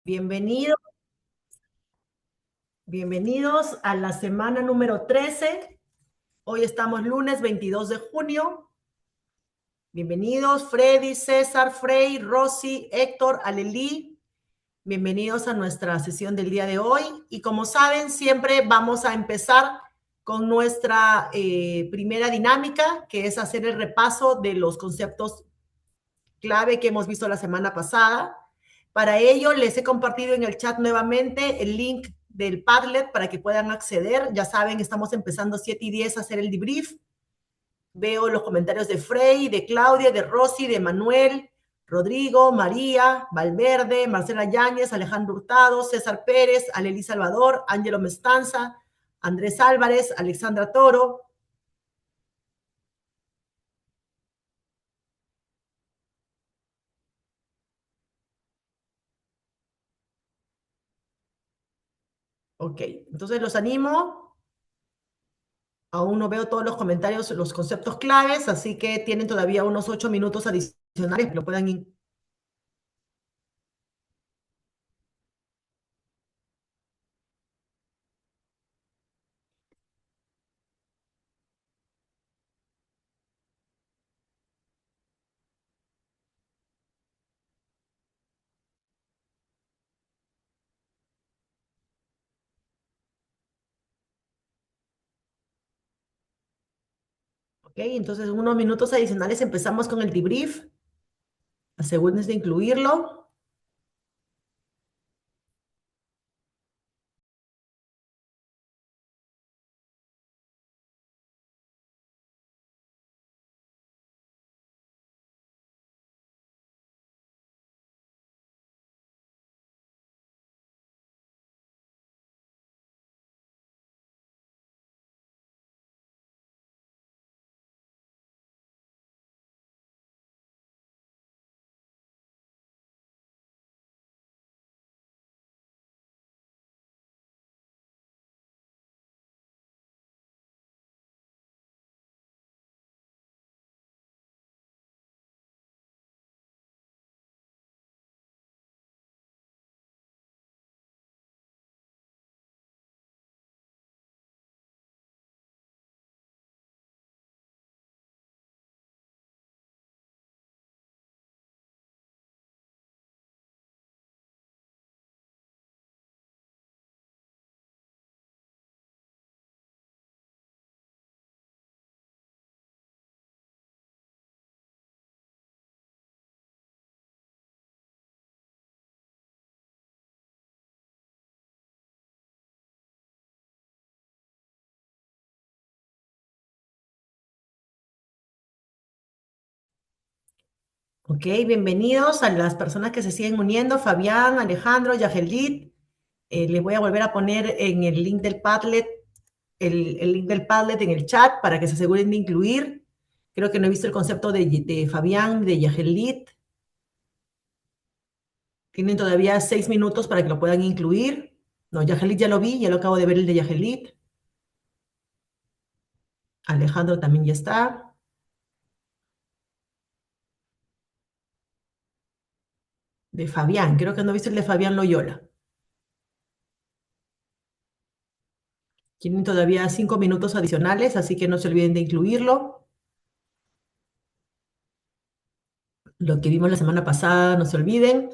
Bienvenidos, bienvenidos a la semana número 13. Hoy estamos lunes 22 de junio. Bienvenidos Freddy, César, Frey, Rosy, Héctor, Alelí. Bienvenidos a nuestra sesión del día de hoy. Y como saben, siempre vamos a empezar con nuestra primera dinámica, que es hacer el repaso de los conceptos clave que hemos visto la semana pasada. Para ello, les he compartido en el chat nuevamente el link del Padlet para que puedan acceder. Ya saben, estamos empezando 7:10 a hacer el debrief. Veo los comentarios de Frey, de Claudia, de Rosy, de Manuel, Rodrigo, María, Valverde, Marcela Yáñez, Alejandro Hurtado, César Pérez, Aleli Salvador, Ángelo Mestanza, Andrés Álvarez, Alexandra Toro. Ok, entonces los animo. Aún no veo todos los comentarios, los conceptos claves, así que tienen todavía unos 8 minutos adicionales que lo puedan. Ok, entonces en unos minutos adicionales empezamos con el debrief. Asegúrense de incluirlo. Ok, bienvenidos a las personas que se siguen uniendo. Fabián, Alejandro, Yagelit. Les voy a volver a poner en el link del Padlet, el link del Padlet en el chat para que se aseguren de incluir. Creo que no he visto el concepto de Fabián, de Yagelit. Tienen todavía 6 minutos para que lo puedan incluir. No, Yagelit ya lo vi, ya lo acabo de ver el de Yagelit. Alejandro también ya está. De Fabián, creo que no he visto el de Fabián Loyola. Tienen todavía 5 minutos adicionales, así que no se olviden de incluirlo. Lo que vimos la semana pasada, no se olviden.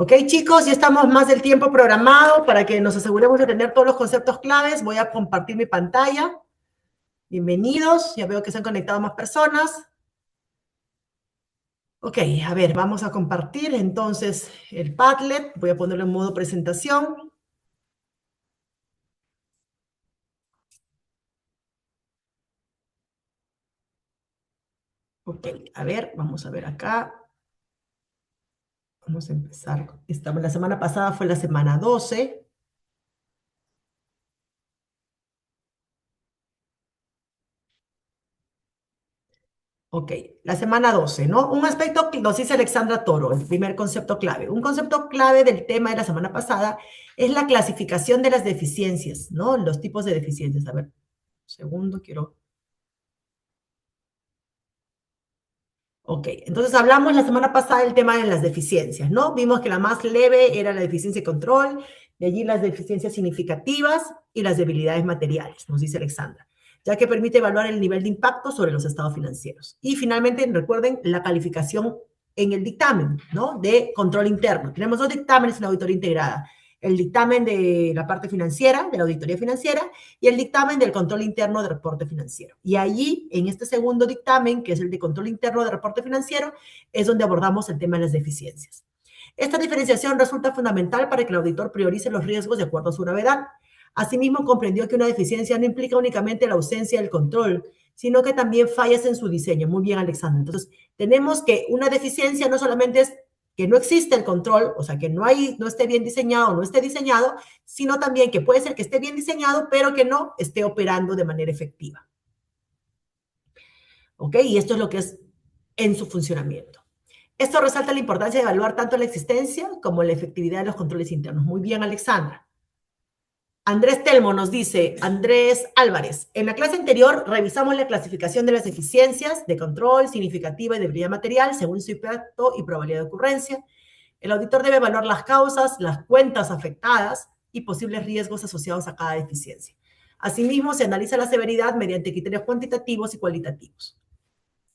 Ok, chicos, ya estamos más del tiempo programado para que nos aseguremos de tener todos los conceptos claves. Voy a compartir mi pantalla. Bienvenidos, ya veo que se han conectado más personas. Ok, a ver, vamos a compartir entonces el Padlet. Voy a ponerlo en modo presentación. Ok, a ver, vamos a ver acá. Vamos a empezar. La semana pasada fue la semana 12. Ok, la semana 12, ¿no? Un aspecto que nos dice Alexandra Toro, el primer concepto clave. Un concepto clave del tema de la semana pasada es la clasificación de las deficiencias, ¿no? Los tipos de deficiencias. A ver, un segundo, quiero... Ok, entonces hablamos la semana pasada del tema de las deficiencias, ¿no? Vimos que la más leve era la deficiencia de control, de allí las deficiencias significativas y las debilidades materiales, nos dice Alexandra, ya que permite evaluar el nivel de impacto sobre los estados financieros. Y finalmente, recuerden la calificación en el dictamen, ¿no? De control interno. Tenemos dos dictámenes en la auditoría integrada. El dictamen de la parte financiera, de la auditoría financiera, y el dictamen del control interno de reporte financiero. Y allí, en este segundo dictamen, que es el de control interno de reporte financiero, es donde abordamos el tema de las deficiencias. Esta diferenciación resulta fundamental para que el auditor priorice los riesgos de acuerdo a su gravedad. Asimismo, comprendió que una deficiencia no implica únicamente la ausencia del control, sino que también fallas en su diseño. Muy bien, Alexandra. Entonces, tenemos que una deficiencia no solamente es que no existe el control, o sea, que no esté bien diseñado o no esté diseñado, sino también que puede ser que esté bien diseñado, pero que no esté operando de manera efectiva. ¿Ok? Y esto es lo que es en su funcionamiento. Esto resalta la importancia de evaluar tanto la existencia como la efectividad de los controles internos. Muy bien, Alexandra. Andrés Telmo nos dice, Andrés Álvarez, en la clase anterior revisamos la clasificación de las eficiencias de control, significativa y debilidad material según su impacto y probabilidad de ocurrencia. El auditor debe evaluar las causas, las cuentas afectadas y posibles riesgos asociados a cada deficiencia. Asimismo, se analiza la severidad mediante criterios cuantitativos y cualitativos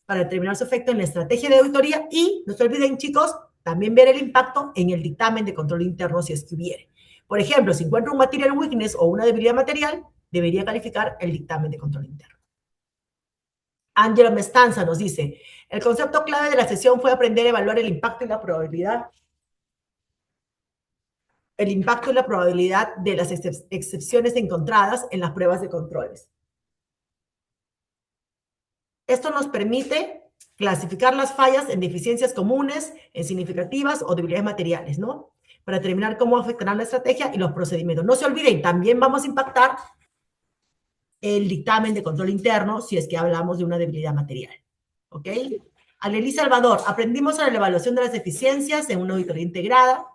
para determinar su efecto en la estrategia de auditoría y, no se olviden, chicos, también ver el impacto en el dictamen de control interno si es que hubiere. Por ejemplo, si encuentra un material weakness o una debilidad material, debería calificar el dictamen de control interno. Angelo Mestanza nos dice, el concepto clave de la sesión fue aprender a evaluar el impacto y la probabilidad de las excepciones encontradas en las pruebas de controles. Esto nos permite clasificar las fallas en deficiencias comunes, en significativas o debilidades materiales, ¿no? Para determinar cómo afectarán la estrategia y los procedimientos. No se olviden, también vamos a impactar el dictamen de control interno si es que hablamos de una debilidad material, ¿ok? Alelí Salvador, aprendimos sobre la evaluación de las deficiencias en una auditoría integrada,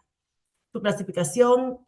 su clasificación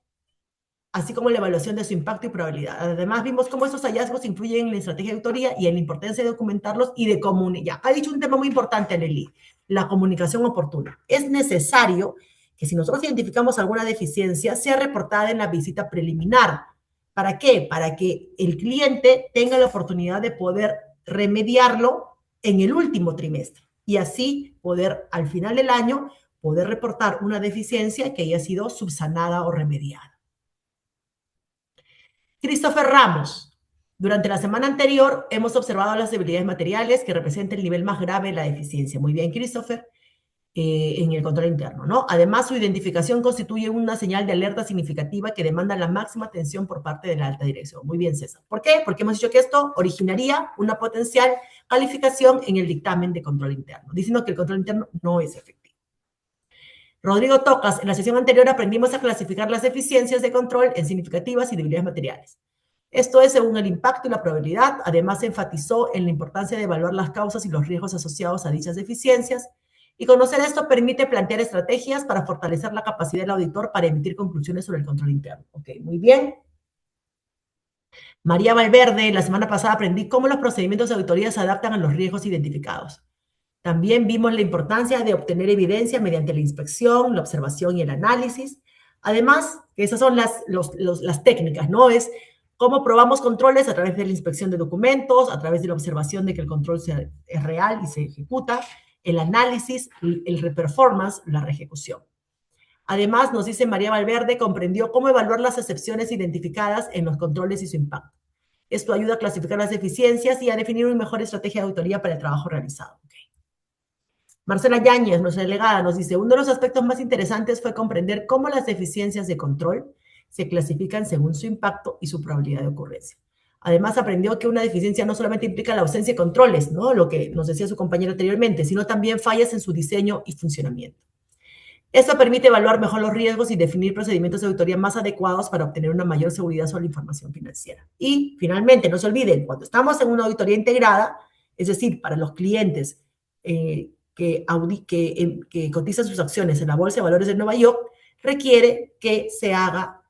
así como la evaluación de su impacto y probabilidad. Además, vimos cómo estos hallazgos influyen en la estrategia de auditoría y en la importancia de documentarlos y de comunicar. Ha dicho un tema muy importante, Nelly, la comunicación oportuna. Es necesario que si nosotros identificamos alguna deficiencia, sea reportada en la visita preliminar. ¿Para qué? Para que el cliente tenga la oportunidad de poder remediarlo en el último trimestre y así poder, al final del año, poder reportar una deficiencia que haya sido subsanada o remediada. Christopher Ramos. Durante la semana anterior hemos observado las debilidades materiales que representan el nivel más grave de la deficiencia. Muy bien, Christopher, en el control interno, ¿no? Además, su identificación constituye una señal de alerta significativa que demanda la máxima atención por parte de la alta dirección. Muy bien, César. ¿Por qué? Porque hemos dicho que esto originaría una potencial calificación en el dictamen de control interno, diciendo que el control interno no es efectivo. Rodrigo Tocas, en la sesión anterior aprendimos a clasificar las eficiencias de control en significativas y debilidades materiales. Esto es según el impacto y la probabilidad. Además, se enfatizó en la importancia de evaluar las causas y los riesgos asociados a dichas deficiencias. Y conocer esto permite plantear estrategias para fortalecer la capacidad del auditor para emitir conclusiones sobre el control interno. Ok, muy bien. María Valverde, la semana pasada aprendí cómo los procedimientos de auditoría se adaptan a los riesgos identificados. También vimos la importancia de obtener evidencia mediante la inspección, la observación y el análisis. Además, esas son las técnicas, ¿no? Es cómo probamos controles a través de la inspección de documentos, a través de la observación de que el control es real y se ejecuta, el análisis, el reperformance, la reejecución. Además, nos dice María Valverde, comprendió cómo evaluar las excepciones identificadas en los controles y su impacto. Esto ayuda a clasificar las deficiencias y a definir una mejor estrategia de auditoría para el trabajo realizado. Marcela Yáñez, nuestra delegada, nos dice, uno de los aspectos más interesantes fue comprender cómo las deficiencias de control se clasifican según su impacto y su probabilidad de ocurrencia. Además, aprendió que una deficiencia no solamente implica la ausencia de controles, ¿no? Lo que nos decía su compañera anteriormente, sino también fallas en su diseño y funcionamiento. Esto permite evaluar mejor los riesgos y definir procedimientos de auditoría más adecuados para obtener una mayor seguridad sobre la información financiera. Y, finalmente, no se olviden, cuando estamos en una auditoría integrada, es decir, para los clientes que cotizan sus acciones en la Bolsa de Valores de Nueva York, requiere que se haga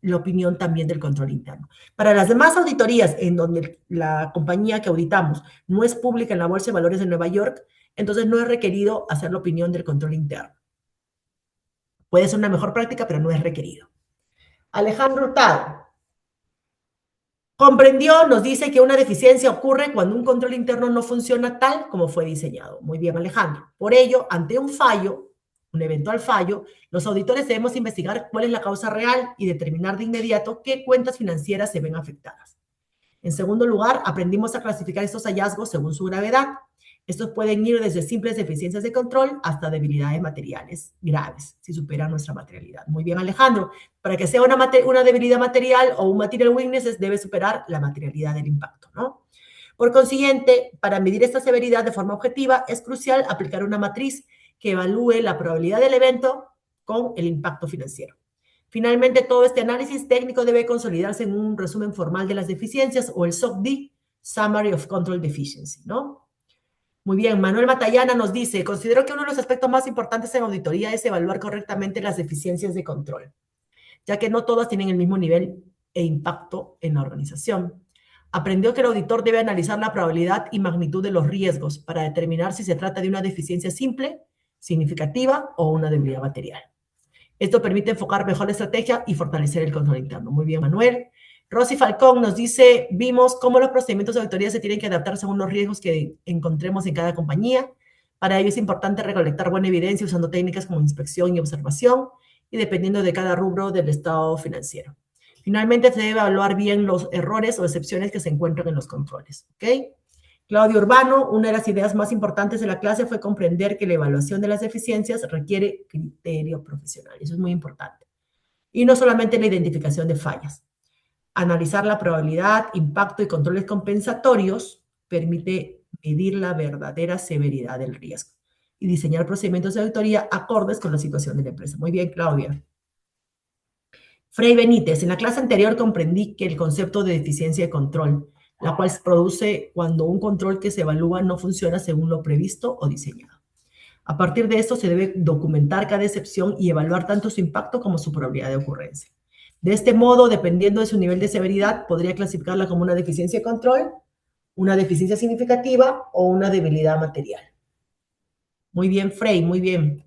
la opinión también del control interno. Para las demás auditorías en donde la compañía que auditamos no es pública en la Bolsa de Valores de Nueva York, entonces no es requerido hacer la opinión del control interno. Puede ser una mejor práctica, pero no es requerido. Alejandro Hurtado comprendió, nos dice que una deficiencia ocurre cuando un control interno no funciona tal como fue diseñado. Muy bien, Alejandro. Por ello, ante un fallo, un eventual fallo, los auditores debemos investigar cuál es la causa real y determinar de inmediato qué cuentas financieras se ven afectadas. En segundo lugar, aprendimos a clasificar estos hallazgos según su gravedad. Estos pueden ir desde simples deficiencias de control hasta debilidades materiales graves, si superan nuestra materialidad. Muy bien, Alejandro. Para que sea una debilidad material o un material weakness, debe superar la materialidad del impacto, ¿no? Por consiguiente, para medir esta severidad de forma objetiva, es crucial aplicar una matriz que evalúe la probabilidad del evento con el impacto financiero. Finalmente, todo este análisis técnico debe consolidarse en un resumen formal de las deficiencias o el SOCD, Summary of Control Deficiency, ¿no? Muy bien, Manuel Matallana nos dice, considero que uno de los aspectos más importantes en auditoría es evaluar correctamente las deficiencias de control, ya que no todas tienen el mismo nivel e impacto en la organización. Aprendió que el auditor debe analizar la probabilidad y magnitud de los riesgos para determinar si se trata de una deficiencia simple, significativa o una debilidad material. Esto permite enfocar mejor la estrategia y fortalecer el control interno. Muy bien, Manuel. Rosy Falcón nos dice, vimos cómo los procedimientos de auditoría se tienen que adaptar según los riesgos que encontremos en cada compañía. Para ello es importante recolectar buena evidencia usando técnicas como inspección y observación y dependiendo de cada rubro del estado financiero. Finalmente, se debe evaluar bien los errores o excepciones que se encuentran en los controles. ¿Ok? Claudio Urbano, una de las ideas más importantes de la clase fue comprender que la evaluación de las deficiencias requiere criterio profesional. Eso es muy importante. Y no solamente la identificación de fallas. Analizar la probabilidad, impacto y controles compensatorios permite medir la verdadera severidad del riesgo y diseñar procedimientos de auditoría acordes con la situación de la empresa. Muy bien, Claudia. Frei Benítez, en la clase anterior comprendí que el concepto de deficiencia de control, la cual se produce cuando un control que se evalúa no funciona según lo previsto o diseñado. A partir de esto se debe documentar cada excepción y evaluar tanto su impacto como su probabilidad de ocurrencia. De este modo, dependiendo de su nivel de severidad, podría clasificarla como una deficiencia de control, una deficiencia significativa o una debilidad material. Muy bien, Frey, muy bien.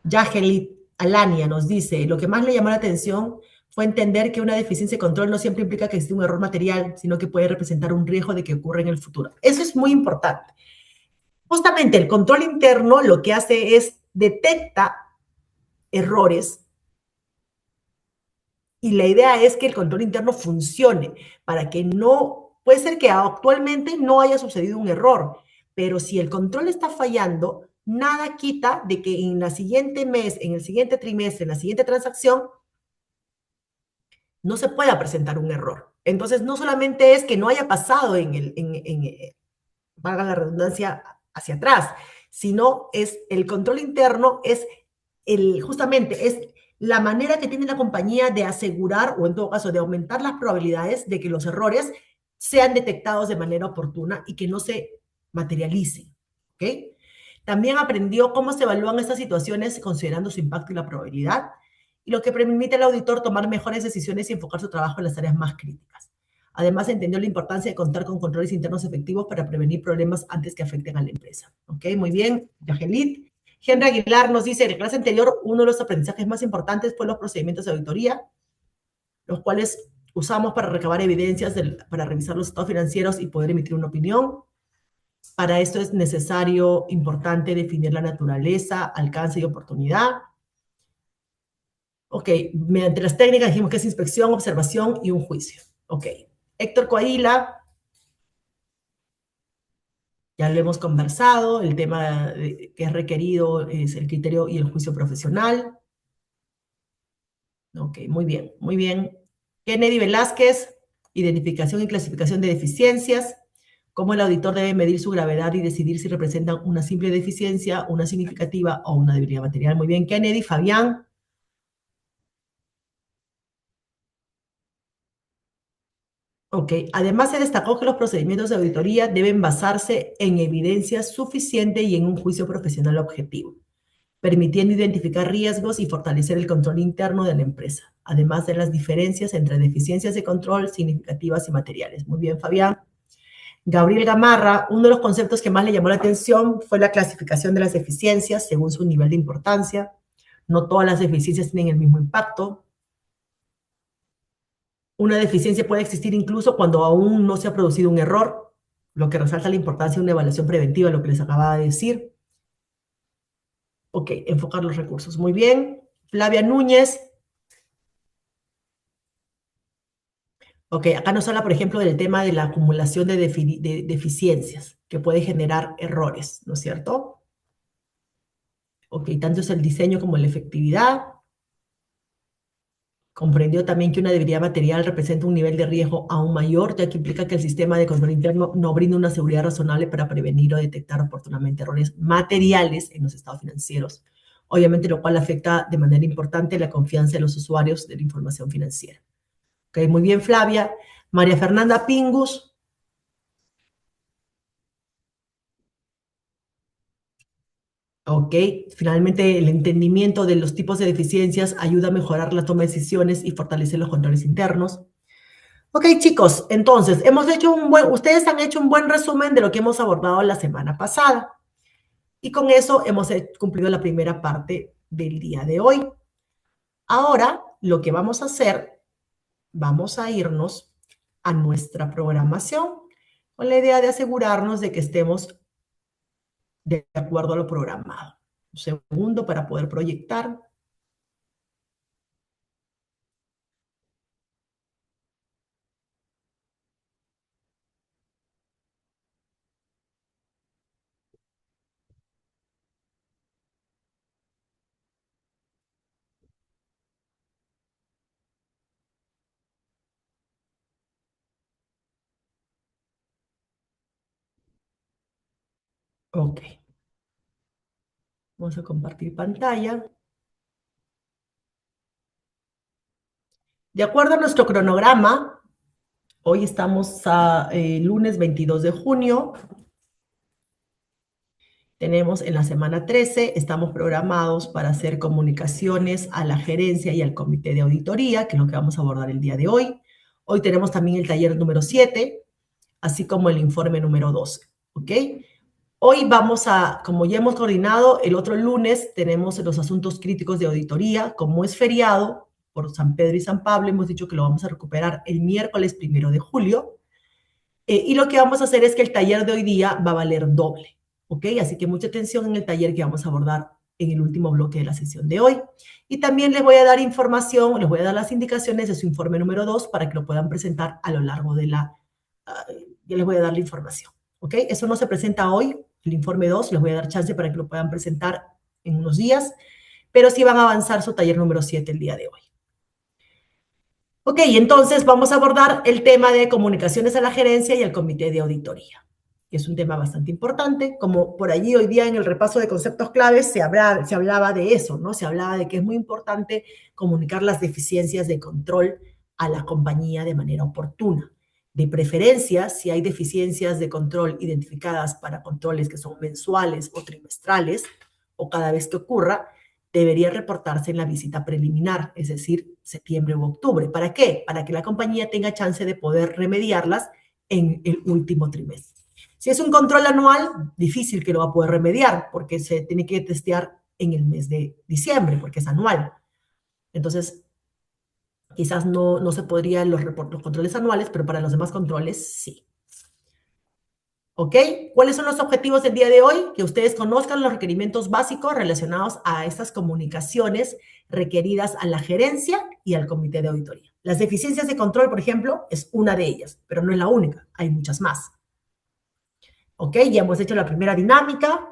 Yagelit Alania nos dice, lo que más le llamó la atención fue entender que una deficiencia de control no siempre implica que existe un error material, sino que puede representar un riesgo de que ocurra en el futuro. Eso es muy importante. Justamente el control interno lo que hace es detecta errores y la idea es que el control interno funcione para que no, puede ser que actualmente no haya sucedido un error, pero si el control está fallando, nada quita de que en el siguiente mes, en el siguiente trimestre, en la siguiente transacción, no se pueda presentar un error. Entonces, no solamente es que no haya pasado valga la redundancia, hacia atrás, sino es el control interno, es justamente es la manera que tiene la compañía de asegurar o en todo caso de aumentar las probabilidades de que los errores sean detectados de manera oportuna y que no se materialicen. ¿Ok? También aprendió cómo se evalúan estas situaciones considerando su impacto y la probabilidad, y lo que permite al auditor tomar mejores decisiones y enfocar su trabajo en las áreas más críticas. Además, entendió la importancia de contar con controles internos efectivos para prevenir problemas antes que afecten a la empresa. ¿Ok? Muy bien, Yagelit. Henry Aguilar nos dice, en la clase anterior, uno de los aprendizajes más importantes fue los procedimientos de auditoría, los cuales usamos para recabar evidencias, para revisar los estados financieros y poder emitir una opinión. Para esto es necesario, importante definir la naturaleza, alcance y oportunidad. Ok, mediante las técnicas dijimos que es inspección, observación y un juicio. Ok, Héctor Coahuila, ya lo hemos conversado, el tema que es requerido es el criterio y el juicio profesional. Ok, muy bien, muy bien. Kennedy Velázquez, identificación y clasificación de deficiencias. Cómo el auditor debe medir su gravedad y decidir si representan una simple deficiencia, una significativa o una debilidad material. Muy bien, Kennedy. Fabián. Ok, además se destacó que los procedimientos de auditoría deben basarse en evidencia suficiente y en un juicio profesional objetivo, permitiendo identificar riesgos y fortalecer el control interno de la empresa, además de las diferencias entre deficiencias de control significativas y materiales. Muy bien, Fabián. Gabriel Gamarra, uno de los conceptos que más le llamó la atención fue la clasificación de las deficiencias según su nivel de importancia. No todas las deficiencias tienen el mismo impacto. Una deficiencia puede existir incluso cuando aún no se ha producido un error, lo que resalta la importancia de una evaluación preventiva, lo que les acababa de decir. Ok, enfocar los recursos. Muy bien. Flavia Núñez. Ok, acá nos habla, por ejemplo, del tema de la acumulación de deficiencias que puede generar errores, ¿no es cierto? Ok, tanto es el diseño como la efectividad. Comprendió también que una debilidad material representa un nivel de riesgo aún mayor, ya que implica que el sistema de control interno no brinda una seguridad razonable para prevenir o detectar oportunamente errores materiales en los estados financieros, obviamente lo cual afecta de manera importante la confianza de los usuarios de la información financiera. Ok, muy bien, Flavia. María Fernanda Pingus. Ok, finalmente el entendimiento de los tipos de deficiencias ayuda a mejorar la toma de decisiones y fortalecer los controles internos. Ok, chicos, entonces ustedes han hecho un buen resumen de lo que hemos abordado la semana pasada y con eso hemos cumplido la primera parte del día de hoy. Ahora, lo que vamos a hacer, vamos a irnos a nuestra programación con la idea de asegurarnos de que estemos de acuerdo a lo programado. Un segundo para poder proyectar. Ok, vamos a compartir pantalla. De acuerdo a nuestro cronograma, hoy estamos a lunes 22 de junio. Tenemos en la semana 13, estamos programados para hacer comunicaciones a la gerencia y al comité de auditoría, que es lo que vamos a abordar el día de hoy. Hoy tenemos también el taller número 7, así como el informe número 12, ¿ok? Hoy vamos a, como ya hemos coordinado, el otro lunes tenemos los asuntos críticos de auditoría. Como es feriado por San Pedro y San Pablo, hemos dicho que lo vamos a recuperar el miércoles 1 de julio. Y lo que vamos a hacer es que el taller de hoy día va a valer doble, ¿ok? Así que mucha atención en el taller que vamos a abordar en el último bloque de la sesión de hoy. Y también les voy a dar información, les voy a dar las indicaciones de su informe número 2 para que lo puedan presentar a lo largo de la... ya les voy a dar la información, ¿ok? Eso no se presenta hoy, el informe 2, les voy a dar chance para que lo puedan presentar en unos días, pero sí van a avanzar su taller número 7 el día de hoy. Ok, entonces vamos a abordar el tema de comunicaciones a la gerencia y al comité de auditoría, que es un tema bastante importante. Como por allí hoy día en el repaso de conceptos claves se hablaba de eso, ¿no? Se hablaba de que es muy importante comunicar las deficiencias de control a la compañía de manera oportuna. De preferencia, si hay deficiencias de control identificadas para controles que son mensuales o trimestrales, o cada vez que ocurra, debería reportarse en la visita preliminar, es decir, septiembre u octubre. ¿Para qué? Para que la compañía tenga chance de poder remediarlas en el último trimestre. Si es un control anual, difícil que lo va a poder remediar porque se tiene que testear en el mes de diciembre porque es anual. Entonces, quizás no se podrían los controles anuales, pero para los demás controles sí. ¿Ok? ¿Cuáles son los objetivos del día de hoy? Que ustedes conozcan los requerimientos básicos relacionados a estas comunicaciones requeridas a la gerencia y al comité de auditoría. Las deficiencias de control, por ejemplo, es una de ellas, pero no es la única, hay muchas más. ¿Ok? Ya hemos hecho la primera dinámica,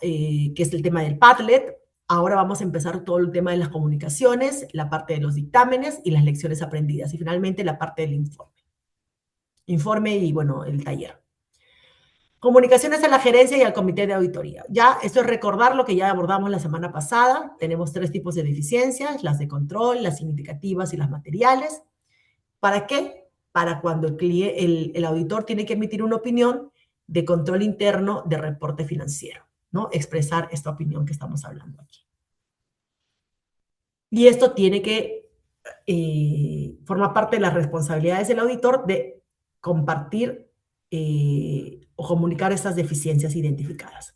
que es el tema del Padlet. Ahora vamos a empezar todo el tema de las comunicaciones, la parte de los dictámenes y las lecciones aprendidas. Y finalmente la parte del informe. Informe y, bueno, el taller. Comunicaciones a la gerencia y al comité de auditoría. Ya, esto es recordar lo que ya abordamos la semana pasada. Tenemos 3 tipos de deficiencias, las de control, las significativas y las materiales. ¿Para qué? Para cuando el auditor tiene que emitir una opinión de control interno de reporte financiero, ¿no? Expresar esta opinión que estamos hablando aquí. Y esto tiene que formar parte de las responsabilidades del auditor de compartir o comunicar estas deficiencias identificadas.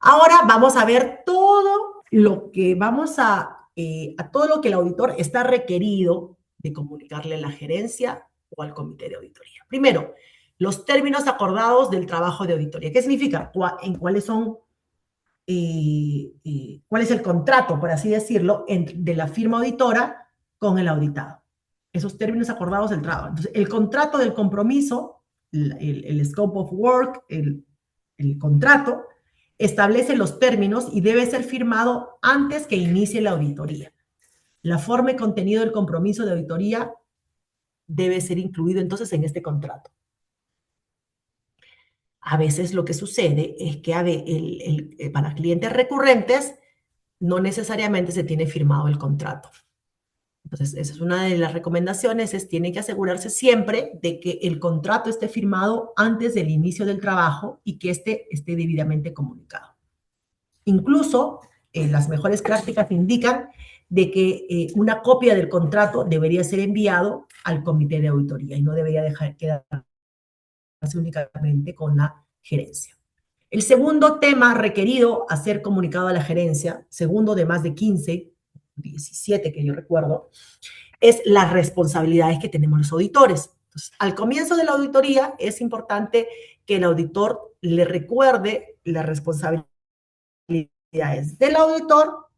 Ahora vamos a ver todo lo que todo lo que el auditor está requerido de comunicarle a la gerencia o al comité de auditoría. Primero, los términos acordados del trabajo de auditoría. ¿Qué significa? ¿Cuál es el contrato, por así decirlo, de la firma auditora con el auditado? Esos términos acordados del trabajo. Entonces, el contrato del compromiso, el scope of work, el contrato, establece los términos y debe ser firmado antes que inicie la auditoría. La forma y contenido del compromiso de auditoría debe ser incluido entonces en este contrato. A veces lo que sucede es que para clientes recurrentes no necesariamente se tiene firmado el contrato. Entonces, esa es una de las recomendaciones, tiene que asegurarse siempre de que el contrato esté firmado antes del inicio del trabajo y que esté debidamente comunicado. Incluso, las mejores prácticas indican de que una copia del contrato debería ser enviado al comité de auditoría y no debería quedarse únicamente con la gerencia. El segundo tema requerido a ser comunicado a la gerencia, segundo de más de 15, 17 que yo recuerdo, es las responsabilidades que tenemos los auditores. Entonces, al comienzo de la auditoría es importante que el auditor le recuerde las responsabilidades del auditor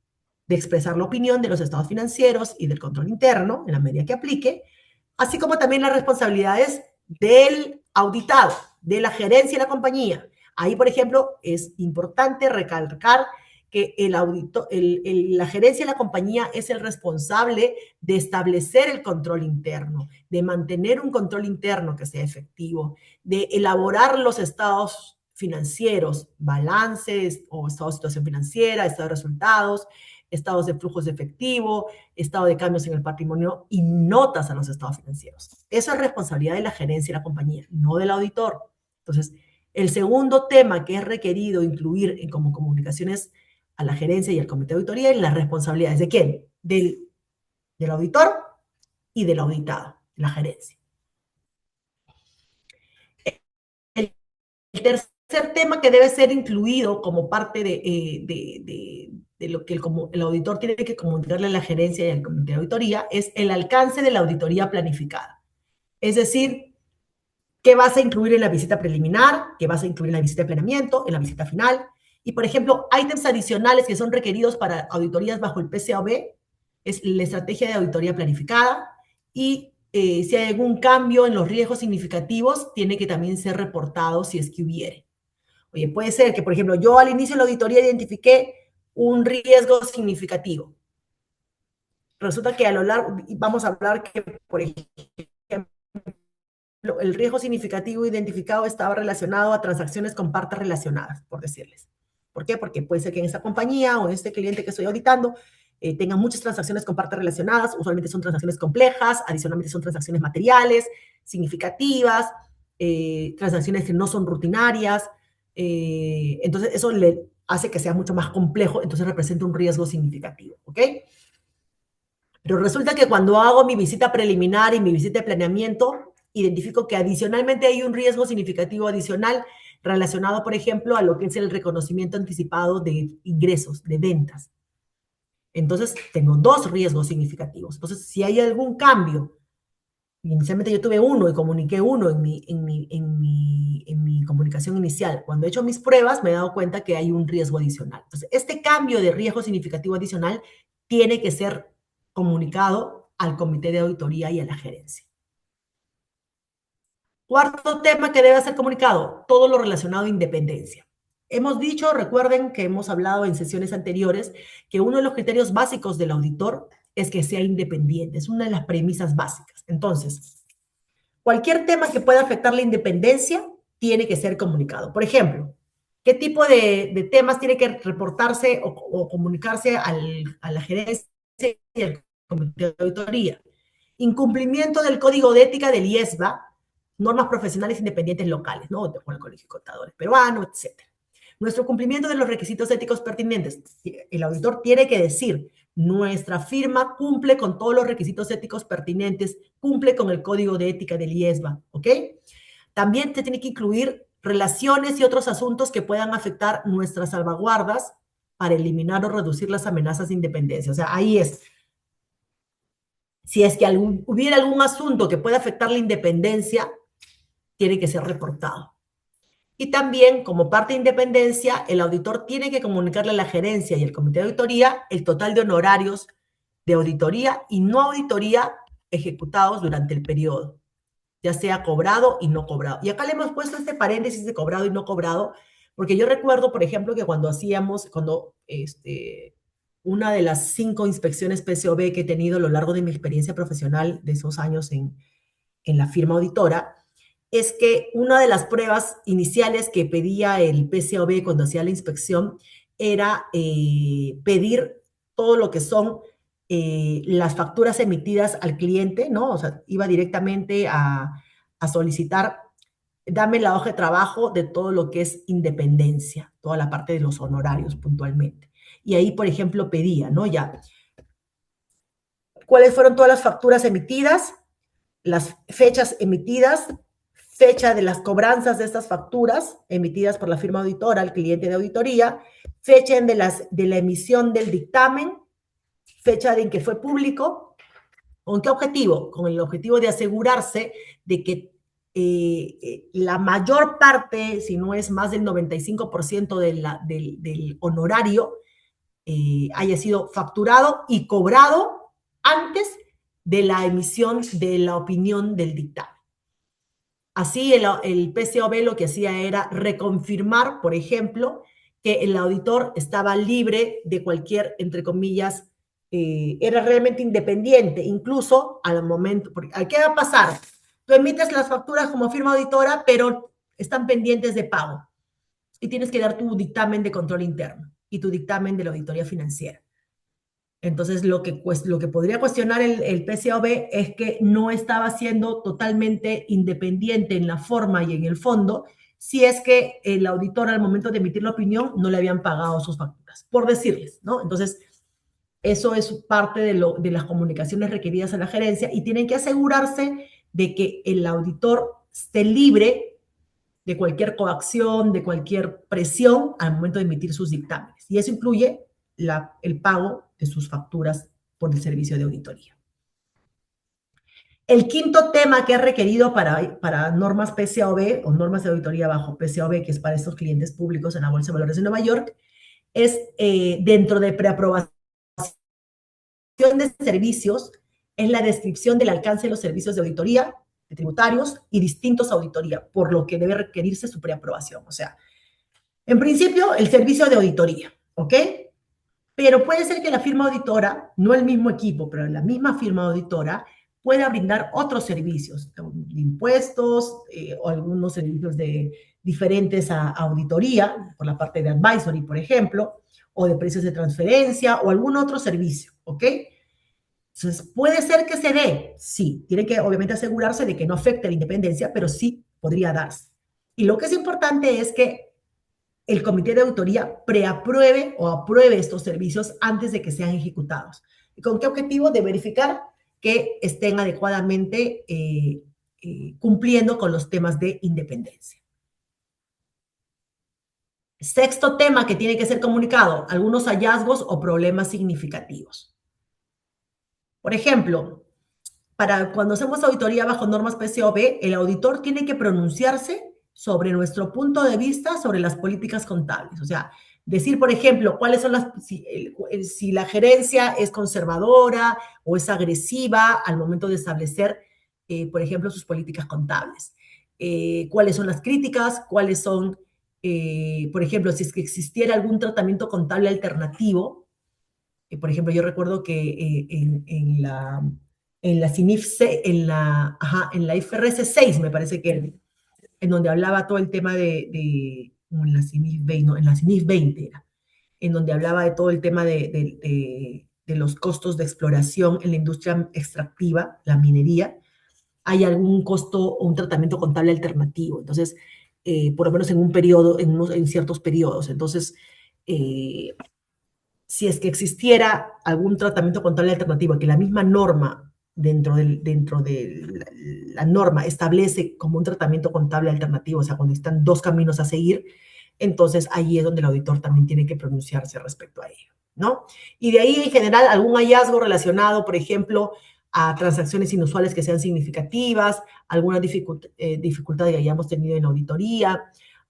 de expresar la opinión de los estados financieros y del control interno, en la medida que aplique, así como también las responsabilidades del auditado, de la gerencia de la compañía. Ahí, por ejemplo, es importante recalcar que la gerencia de la compañía es el responsable de establecer el control interno, de mantener un control interno que sea efectivo, de elaborar los estados financieros, balances o estado de situación financiera, estado de resultados, estados de flujos de efectivo, estado de cambios en el patrimonio y notas a los estados financieros. Eso es responsabilidad de la gerencia de la compañía, no del auditor. Entonces, el segundo tema que es requerido incluir como comunicaciones a la gerencia y al comité de auditoría es las responsabilidades de ¿quién? Del auditor y del auditado, la gerencia. El tercer tema que debe ser incluido como parte de lo que el auditor tiene que comunicarle a la gerencia y al comité de auditoría es el alcance de la auditoría planificada. Es decir, qué vas a incluir en la visita preliminar, qué vas a incluir en la visita de planeamiento, en la visita final. Y, por ejemplo, ítems adicionales que son requeridos para auditorías bajo el PCAOB es la estrategia de auditoría planificada y si hay algún cambio en los riesgos significativos, tiene que también ser reportado si es que hubiere. Oye, puede ser que, por ejemplo, yo al inicio de la auditoría identifiqué un riesgo significativo. Resulta que a lo largo, vamos a hablar que, por ejemplo, el riesgo significativo identificado estaba relacionado a transacciones con partes relacionadas, por decirles. ¿Por qué? Porque puede ser que en esta compañía o en este cliente que estoy auditando tengan muchas transacciones con partes relacionadas, usualmente son transacciones complejas, adicionalmente son transacciones materiales, significativas, transacciones que no son rutinarias, entonces eso le hace que sea mucho más complejo, entonces representa un riesgo significativo, ¿ok? Pero resulta que cuando hago mi visita preliminar y mi visita de planeamiento, identifico que adicionalmente hay un riesgo significativo adicional relacionado, por ejemplo, a lo que es el reconocimiento anticipado de ingresos, de ventas. Entonces, tengo 2 riesgos significativos. Entonces, si hay algún cambio Inicialmente yo tuve uno y comuniqué uno en mi comunicación inicial. Cuando he hecho mis pruebas me he dado cuenta que hay un riesgo adicional. Entonces, este cambio de riesgo significativo adicional tiene que ser comunicado al comité de auditoría y a la gerencia. Cuarto tema que debe ser comunicado, todo lo relacionado a independencia. Hemos dicho, recuerden que hemos hablado en sesiones anteriores, que uno de los criterios básicos del auditor es que sea independiente. Es una de las premisas básicas. Entonces, cualquier tema que pueda afectar la independencia tiene que ser comunicado. Por ejemplo, ¿qué tipo de temas tiene que reportarse o comunicarse a la gerencia y al comité de auditoría? Incumplimiento del código de ética del IESBA, normas profesionales independientes locales, ¿no? Con el Colegio de Contadores Peruano, etcétera. Nuestro cumplimiento de los requisitos éticos pertinentes. El auditor tiene que decir, nuestra firma cumple con todos los requisitos éticos pertinentes, cumple con el código de ética del IESBA, ¿ok? También se tiene que incluir relaciones y otros asuntos que puedan afectar nuestras salvaguardas para eliminar o reducir las amenazas de independencia. O sea, ahí es, si es que hubiera algún asunto que pueda afectar la independencia, tiene que ser reportado. Y también, como parte de independencia, el auditor tiene que comunicarle a la gerencia y el comité de auditoría el total de honorarios de auditoría y no auditoría ejecutados durante el periodo, ya sea cobrado y no cobrado. Y acá le hemos puesto este paréntesis de cobrado y no cobrado, porque yo recuerdo, por ejemplo, que cuando una de las 5 inspecciones PCOB que he tenido a lo largo de mi experiencia profesional de esos años en la firma auditora, es que una de las pruebas iniciales que pedía el PCAOB cuando hacía la inspección era pedir todo lo que son las facturas emitidas al cliente, ¿no? O sea, iba directamente a solicitar, dame la hoja de trabajo de todo lo que es independencia, toda la parte de los honorarios puntualmente. Y ahí, por ejemplo, pedía, ¿no? Ya, ¿cuáles fueron todas las facturas emitidas? Las fechas emitidas, fecha de las cobranzas de estas facturas emitidas por la firma auditora al cliente de auditoría, fecha de la emisión del dictamen, fecha en que fue público. ¿Con qué objetivo? Con el objetivo de asegurarse de que la mayor parte, si no es más del 95% del honorario, haya sido facturado y cobrado antes de la emisión de la opinión del dictamen. Así, el PCAOB lo que hacía era reconfirmar, por ejemplo, que el auditor estaba libre de cualquier, entre comillas, era realmente independiente, incluso al momento, porque ¿qué va a pasar? Tú emites las facturas como firma auditora, pero están pendientes de pago y tienes que dar tu dictamen de control interno y tu dictamen de la auditoría financiera. Entonces, lo que podría cuestionar el PCAOB es que no estaba siendo totalmente independiente en la forma y en el fondo, si es que el auditor al momento de emitir la opinión no le habían pagado sus facturas, por decirles, ¿no? Entonces, eso es parte de las comunicaciones requeridas a la gerencia y tienen que asegurarse de que el auditor esté libre de cualquier coacción, de cualquier presión al momento de emitir sus dictámenes. Y eso incluye el pago de sus facturas por el servicio de auditoría. El quinto tema que es requerido para normas PCAOB o normas de auditoría bajo PCAOB, que es para estos clientes públicos en la Bolsa de Valores de Nueva York, es dentro de preaprobación de servicios, es la descripción del alcance de los servicios de auditoría, de tributarios y distintos auditoría, por lo que debe requerirse su preaprobación. O sea, en principio, el servicio de auditoría, ¿ok? Pero puede ser que la firma auditora, no el mismo equipo, pero la misma firma auditora, pueda brindar otros servicios, de impuestos o algunos servicios diferentes a auditoría, por la parte de advisory, por ejemplo, o de precios de transferencia o algún otro servicio, ¿ok? Entonces, puede ser que se dé, sí, tiene que obviamente asegurarse de que no afecte la independencia, pero sí podría darse. Y lo que es importante es que el comité de auditoría preapruebe o apruebe estos servicios antes de que sean ejecutados. ¿Y con qué objetivo? De verificar que estén adecuadamente cumpliendo con los temas de independencia. Sexto tema que tiene que ser comunicado, algunos hallazgos o problemas significativos. Por ejemplo, para cuando hacemos auditoría bajo normas PCOB, el auditor tiene que pronunciarse sobre nuestro punto de vista sobre las políticas contables. O sea, decir, por ejemplo, cuáles son si la gerencia es conservadora o es agresiva al momento de establecer, por ejemplo, sus políticas contables. Cuáles son las críticas, cuáles son, por ejemplo, si es que existiera algún tratamiento contable alternativo. Por ejemplo, yo recuerdo que en la CINIF, en la IFRS 6, me parece que en donde hablaba todo el tema en la CINIF 20, no, en la CINIF 20 era, en donde hablaba de todo el tema de los costos de exploración en la industria extractiva, la minería, hay algún costo o un tratamiento contable alternativo. Entonces, por lo menos en un periodo, en ciertos periodos. Entonces, eh, si es que existiera algún tratamiento contable alternativo, que la misma norma dentro de la norma establece como un tratamiento contable alternativo, o sea, cuando están dos caminos a seguir, entonces ahí es donde el auditor también tiene que pronunciarse respecto a ello, ¿no? Y de ahí, en general, algún hallazgo relacionado, por ejemplo, a transacciones inusuales que sean significativas, alguna dificultad que hayamos tenido en auditoría,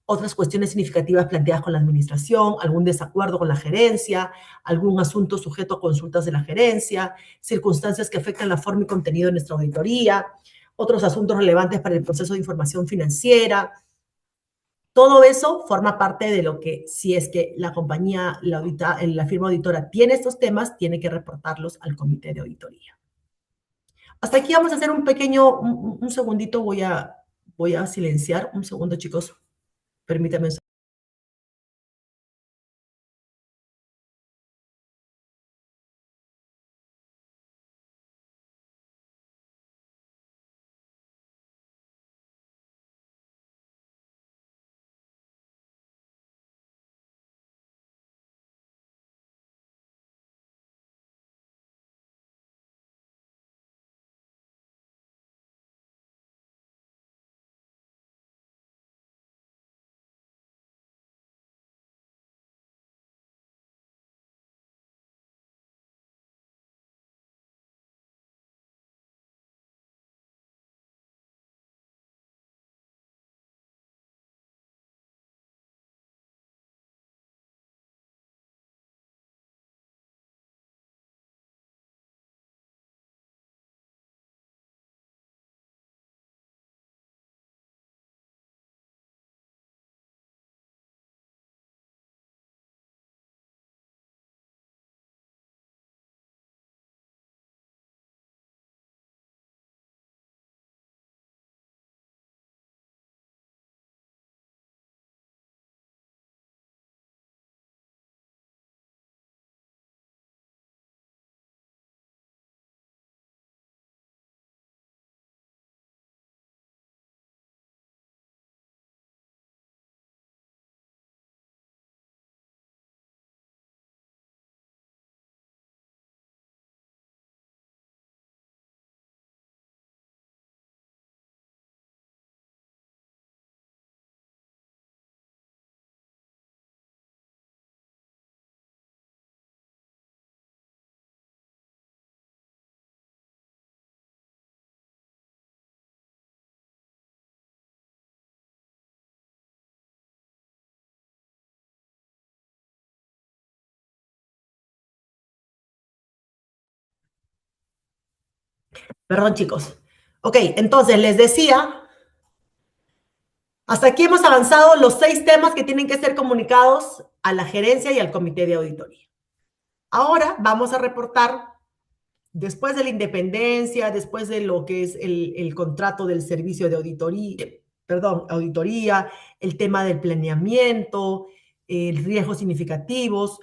otras cuestiones significativas planteadas con la administración, algún desacuerdo con la gerencia, algún asunto sujeto a consultas de la gerencia, circunstancias que afectan la forma y contenido de nuestra auditoría, otros asuntos relevantes para el proceso de información financiera. Todo eso forma parte de lo que, si es que la compañía, la firma auditora tiene estos temas, tiene que reportarlos al comité de auditoría. Hasta aquí vamos a hacer un pequeño, un segundito, voy a silenciar, un segundo, chicos, permítanme. Perdón, chicos. Ok, entonces les decía, hasta aquí hemos avanzado los 6 temas que tienen que ser comunicados a la gerencia y al comité de auditoría. Ahora vamos a reportar, después de la independencia, después de lo que es el contrato del servicio de auditoría, perdón, auditoría, el tema del planeamiento, riesgos significativos.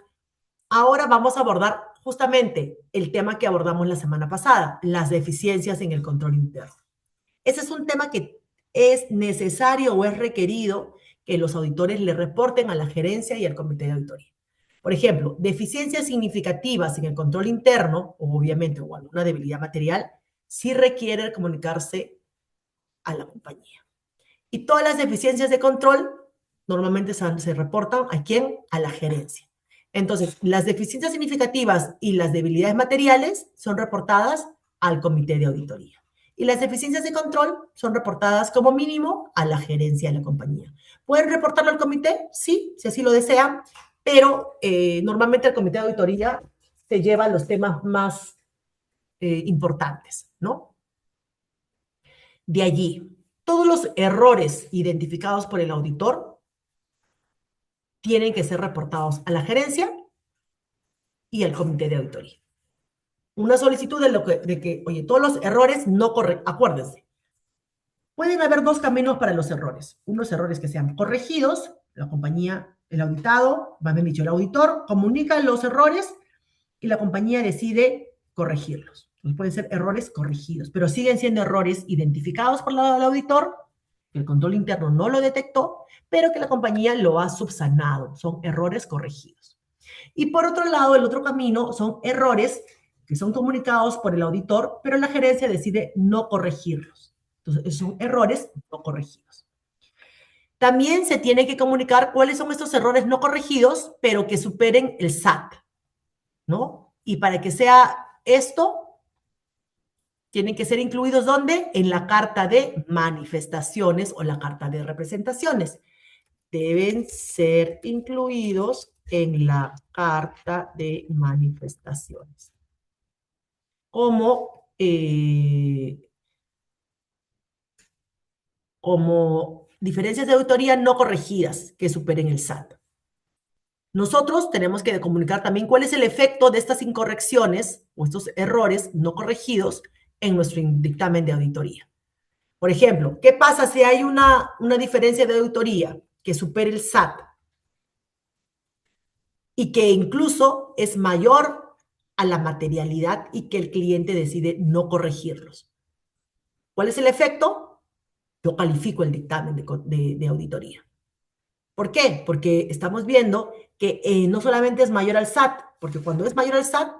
Ahora vamos a abordar justamente el tema que abordamos la semana pasada, las deficiencias en el control interno. Ese es un tema que es necesario o es requerido que los auditores le reporten a la gerencia y al comité de auditoría. Por ejemplo, deficiencias significativas en el control interno, o obviamente, o alguna debilidad material, sí requiere comunicarse a la compañía. Y todas las deficiencias de control normalmente se reportan ¿a quién? A la gerencia. Entonces, las deficiencias significativas y las debilidades materiales son reportadas al comité de auditoría. Y las deficiencias de control son reportadas como mínimo a la gerencia de la compañía. ¿Pueden reportarlo al comité? Sí, si así lo desean, pero normalmente el comité de auditoría se lleva los temas más importantes, ¿no? De allí, todos los errores identificados por el auditor tienen que ser reportados a la gerencia y al comité de auditoría. Una solicitud de que, oye, todos los errores no correctos, acuérdense, pueden haber dos caminos para los errores. Unos errores que sean corregidos, la compañía, el auditado, más bien dicho, el auditor comunica los errores y la compañía decide corregirlos. Entonces pueden ser errores corregidos, pero siguen siendo errores identificados por el auditor, que el control interno no lo detectó, pero que la compañía lo ha subsanado. Son errores corregidos. Y por otro lado, el otro camino son errores que son comunicados por el auditor, pero la gerencia decide no corregirlos. Entonces, son errores no corregidos. También se tiene que comunicar cuáles son estos errores no corregidos, pero que superen el SAT, ¿no? Y para que sea esto, tienen que ser incluidos ¿dónde? En la carta de manifestaciones o la carta de representaciones. Deben ser incluidos en la carta de manifestaciones. Como diferencias de auditoría no corregidas que superen el SAT. Nosotros tenemos que comunicar también cuál es el efecto de estas incorrecciones o estos errores no corregidos en nuestro dictamen de auditoría. Por ejemplo, ¿qué pasa si hay una diferencia de auditoría que supere el SAT y que incluso es mayor a la materialidad y que el cliente decide no corregirlos? ¿Cuál es el efecto? Yo califico el dictamen de auditoría. ¿Por qué? Porque estamos viendo que no solamente es mayor al SAT, porque cuando es mayor al SAT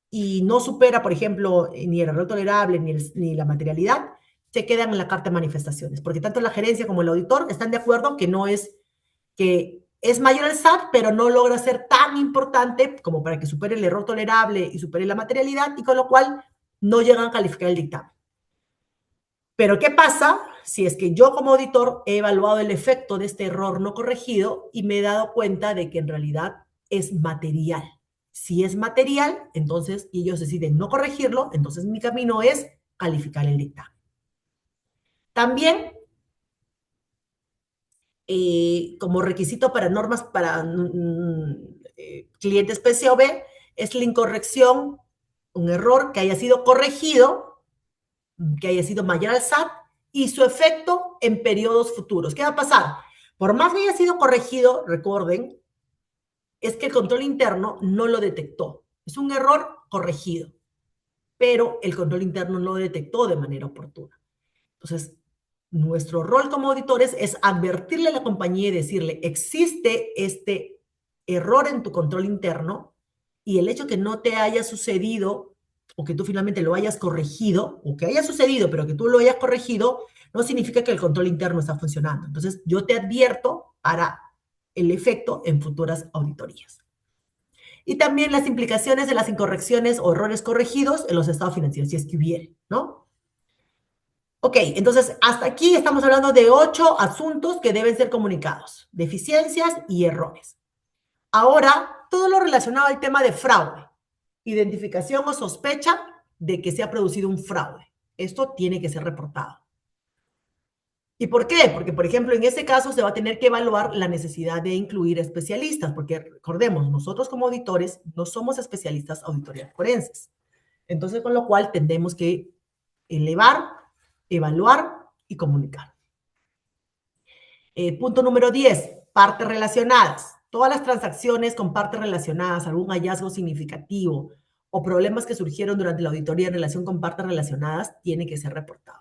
y no supera, por ejemplo, ni el error tolerable ni la materialidad, se quedan en la carta de manifestaciones, porque tanto la gerencia como el auditor están de acuerdo que es mayor al SAT, pero no logra ser tan importante como para que supere el error tolerable y supere la materialidad, y con lo cual no llegan a calificar el dictamen. Pero ¿qué pasa si es que yo como auditor he evaluado el efecto de este error no corregido y me he dado cuenta de que en realidad es material? Si es material, entonces ellos deciden no corregirlo, entonces mi camino es calificar el dictamen. También, como requisito para normas para clientes PCOB, es la incorrección, un error que haya sido corregido, que haya sido mayor al SAT, y su efecto en periodos futuros. ¿Qué va a pasar? Por más que haya sido corregido, recuerden, es que el control interno no lo detectó. Es un error corregido, pero el control interno no lo detectó de manera oportuna. Entonces, nuestro rol como auditores es advertirle a la compañía y decirle, existe este error en tu control interno y el hecho que no te haya sucedido o que tú finalmente lo hayas corregido, o que haya sucedido, pero que tú lo hayas corregido, no significa que el control interno está funcionando. Entonces, yo te advierto para el efecto en futuras auditorías. Y también las implicaciones de las incorrecciones o errores corregidos en los estados financieros, si es que hubiere, ¿no? Ok, entonces hasta aquí estamos hablando de 8 asuntos que deben ser comunicados, deficiencias y errores. Ahora, todo lo relacionado al tema de fraude, identificación o sospecha de que se ha producido un fraude. Esto tiene que ser reportado. ¿Y por qué? Porque, por ejemplo, en este caso se va a tener que evaluar la necesidad de incluir especialistas, porque recordemos, nosotros como auditores no somos especialistas auditorías forenses. Entonces, con lo cual tendremos que elevar, evaluar y comunicar. Punto número 10, partes relacionadas. Todas las transacciones con partes relacionadas, algún hallazgo significativo o problemas que surgieron durante la auditoría en relación con partes relacionadas, tiene que ser reportado.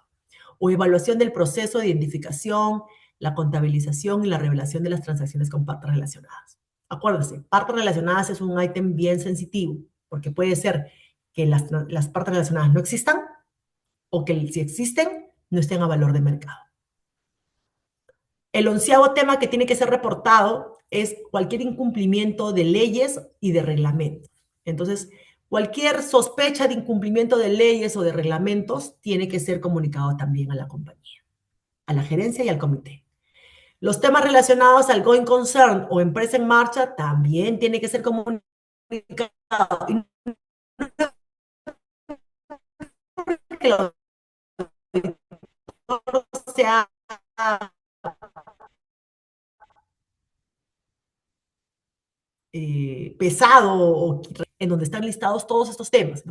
O evaluación del proceso de identificación, la contabilización y la revelación de las transacciones con partes relacionadas. Acuérdense, partes relacionadas es un ítem bien sensitivo, porque puede ser que las partes relacionadas no existan o que si existen, no estén a valor de mercado. El 11º tema que tiene que ser reportado es cualquier incumplimiento de leyes y de reglamentos. Entonces, Cualquier sospecha de incumplimiento de leyes o de reglamentos tiene que ser comunicado también a la compañía, a la gerencia y al comité. Los temas relacionados al going concern o empresa en marcha también tiene que ser comunicado. Que lo sea pesado o en donde están listados todos estos temas.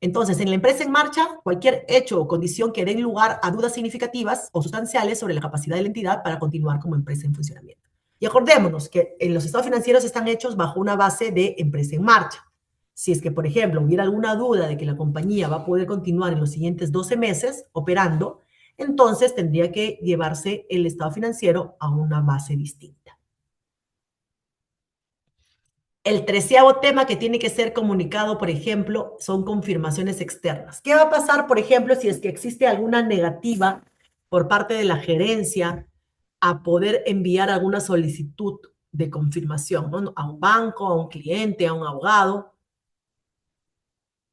Entonces, en la empresa en marcha, cualquier hecho o condición que den lugar a dudas significativas o sustanciales sobre la capacidad de la entidad para continuar como empresa en funcionamiento. Y acordémonos que los estados financieros están hechos bajo una base de empresa en marcha. Si es que, por ejemplo, hubiera alguna duda de que la compañía va a poder continuar en los siguientes 12 meses operando, entonces tendría que llevarse el estado financiero a una base distinta. El 13º tema que tiene que ser comunicado, por ejemplo, son confirmaciones externas. ¿Qué va a pasar, por ejemplo, si es que existe alguna negativa por parte de la gerencia a poder enviar alguna solicitud de confirmación, ¿no? A un banco, a un cliente, a un abogado?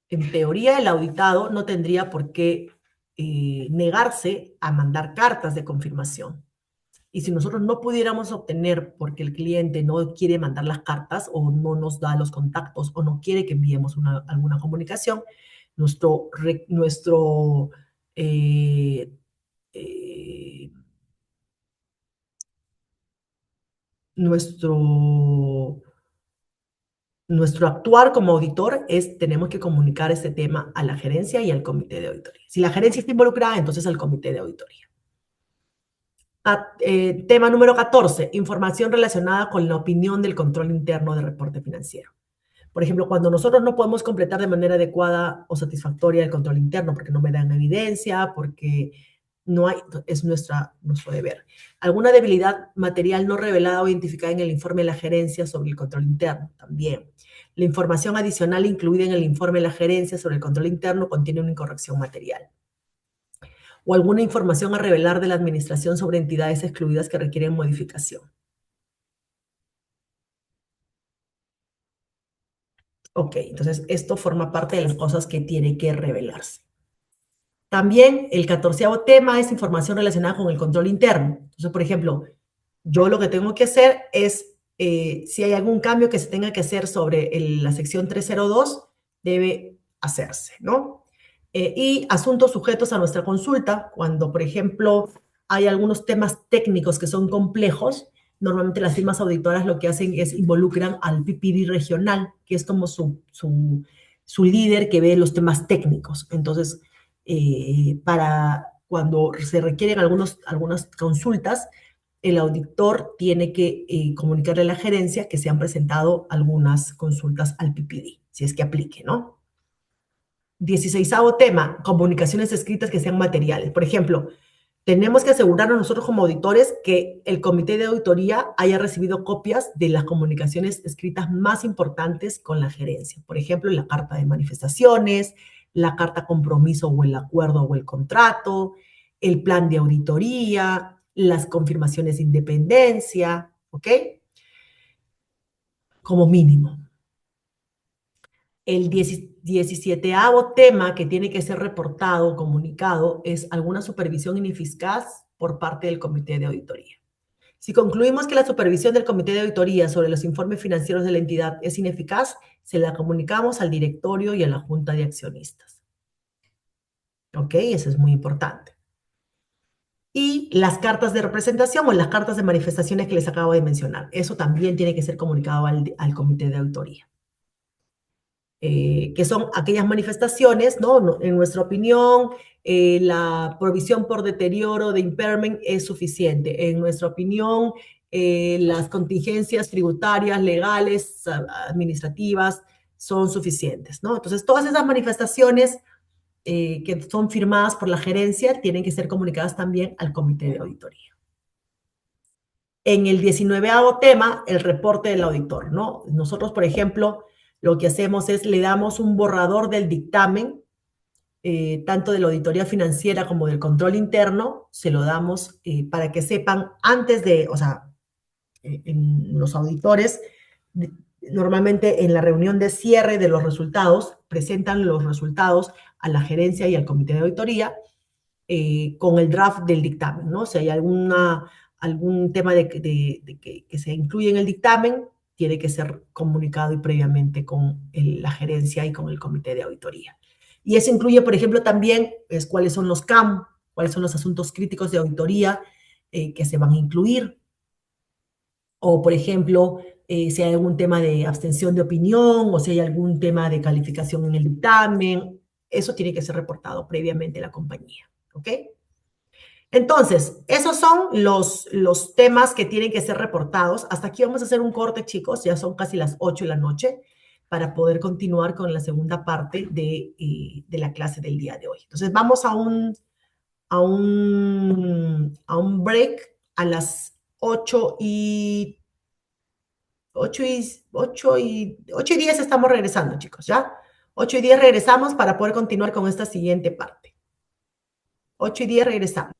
En teoría, el auditado no tendría por qué negarse a mandar cartas de confirmación. Y si nosotros no pudiéramos obtener porque el cliente no quiere mandar las cartas o no nos da los contactos o no quiere que enviemos alguna comunicación, nuestro, nuestro, eh, eh, nuestro, nuestro actuar como auditor es, tenemos que comunicar este tema a la gerencia y al comité de auditoría. Si la gerencia está involucrada, entonces al comité de auditoría. Tema número 14, información relacionada con la opinión del control interno de reporte financiero. Por ejemplo, cuando nosotros no podemos completar de manera adecuada o satisfactoria el control interno porque no me dan evidencia, porque no hay, es nuestro deber. Alguna debilidad material no revelada o identificada en el informe de la gerencia sobre el control interno, también. La información adicional incluida en el informe de la gerencia sobre el control interno contiene una incorrección material. O alguna información a revelar de la administración sobre entidades excluidas que requieren modificación. Ok, entonces esto forma parte de las cosas que tiene que revelarse. También el 14º tema es información relacionada con el control interno. Entonces, por ejemplo, yo lo que tengo que hacer es, si hay algún cambio que se tenga que hacer sobre la sección 302, debe hacerse, ¿no? Y asuntos sujetos a nuestra consulta, cuando, por ejemplo, hay algunos temas técnicos que son complejos, normalmente las firmas auditoras lo que hacen es involucran al PPD regional, que es como su líder que ve los temas técnicos. Entonces, para cuando se requieren algunas consultas, el auditor tiene que comunicarle a la gerencia que se han presentado algunas consultas al PPD, si es que aplique, ¿no? 16º tema, comunicaciones escritas que sean materiales. Por ejemplo, tenemos que asegurarnos nosotros como auditores que el comité de auditoría haya recibido copias de las comunicaciones escritas más importantes con la gerencia. Por ejemplo, la carta de manifestaciones, la carta compromiso o el acuerdo o el contrato, el plan de auditoría, las confirmaciones de independencia, ¿ok? Como mínimo. El 17º tema que tiene que ser reportado, comunicado, es alguna supervisión ineficaz por parte del comité de auditoría. Si concluimos que la supervisión del comité de auditoría sobre los informes financieros de la entidad es ineficaz, se la comunicamos al directorio y a la junta de accionistas. ¿Ok? Eso es muy importante. Y las cartas de representación o las cartas de manifestaciones que les acabo de mencionar. Eso también tiene que ser comunicado al comité de auditoría. Que son aquellas manifestaciones, ¿no? En nuestra opinión, la provisión por deterioro de impairment es suficiente. En nuestra opinión, las contingencias tributarias, legales, administrativas son suficientes, ¿no? Entonces, todas esas manifestaciones que son firmadas por la gerencia tienen que ser comunicadas también al comité de auditoría. En el 19º tema, el reporte del auditor, ¿no? Nosotros, por ejemplo, lo que hacemos es le damos un borrador del dictamen, tanto de la auditoría financiera como del control interno, se lo damos para que sepan antes de, o sea, en los auditores, Normalmente en la reunión de cierre de los resultados, presentan los resultados a la gerencia y al comité de auditoría con el draft del dictamen, ¿no? Si hay algún tema que se incluye en el dictamen, tiene que ser comunicado y previamente con la gerencia y con el comité de auditoría. Y eso incluye, por ejemplo, también cuáles son los CAM, cuáles son los asuntos críticos de auditoría que se van a incluir, o, por ejemplo, si hay algún tema de abstención de opinión o si hay algún tema de calificación en el dictamen, eso tiene que ser reportado previamente a la compañía, ¿ok? Entonces, esos son los temas que tienen que ser reportados. Hasta aquí vamos a hacer un corte, chicos, ya son casi las 8 de la noche, para poder continuar con la segunda parte de la clase del día de hoy. Entonces, vamos a un break a las 8:10 estamos regresando, chicos, ¿ya? 8:10 regresamos para poder continuar con esta siguiente parte. 8:10 regresamos.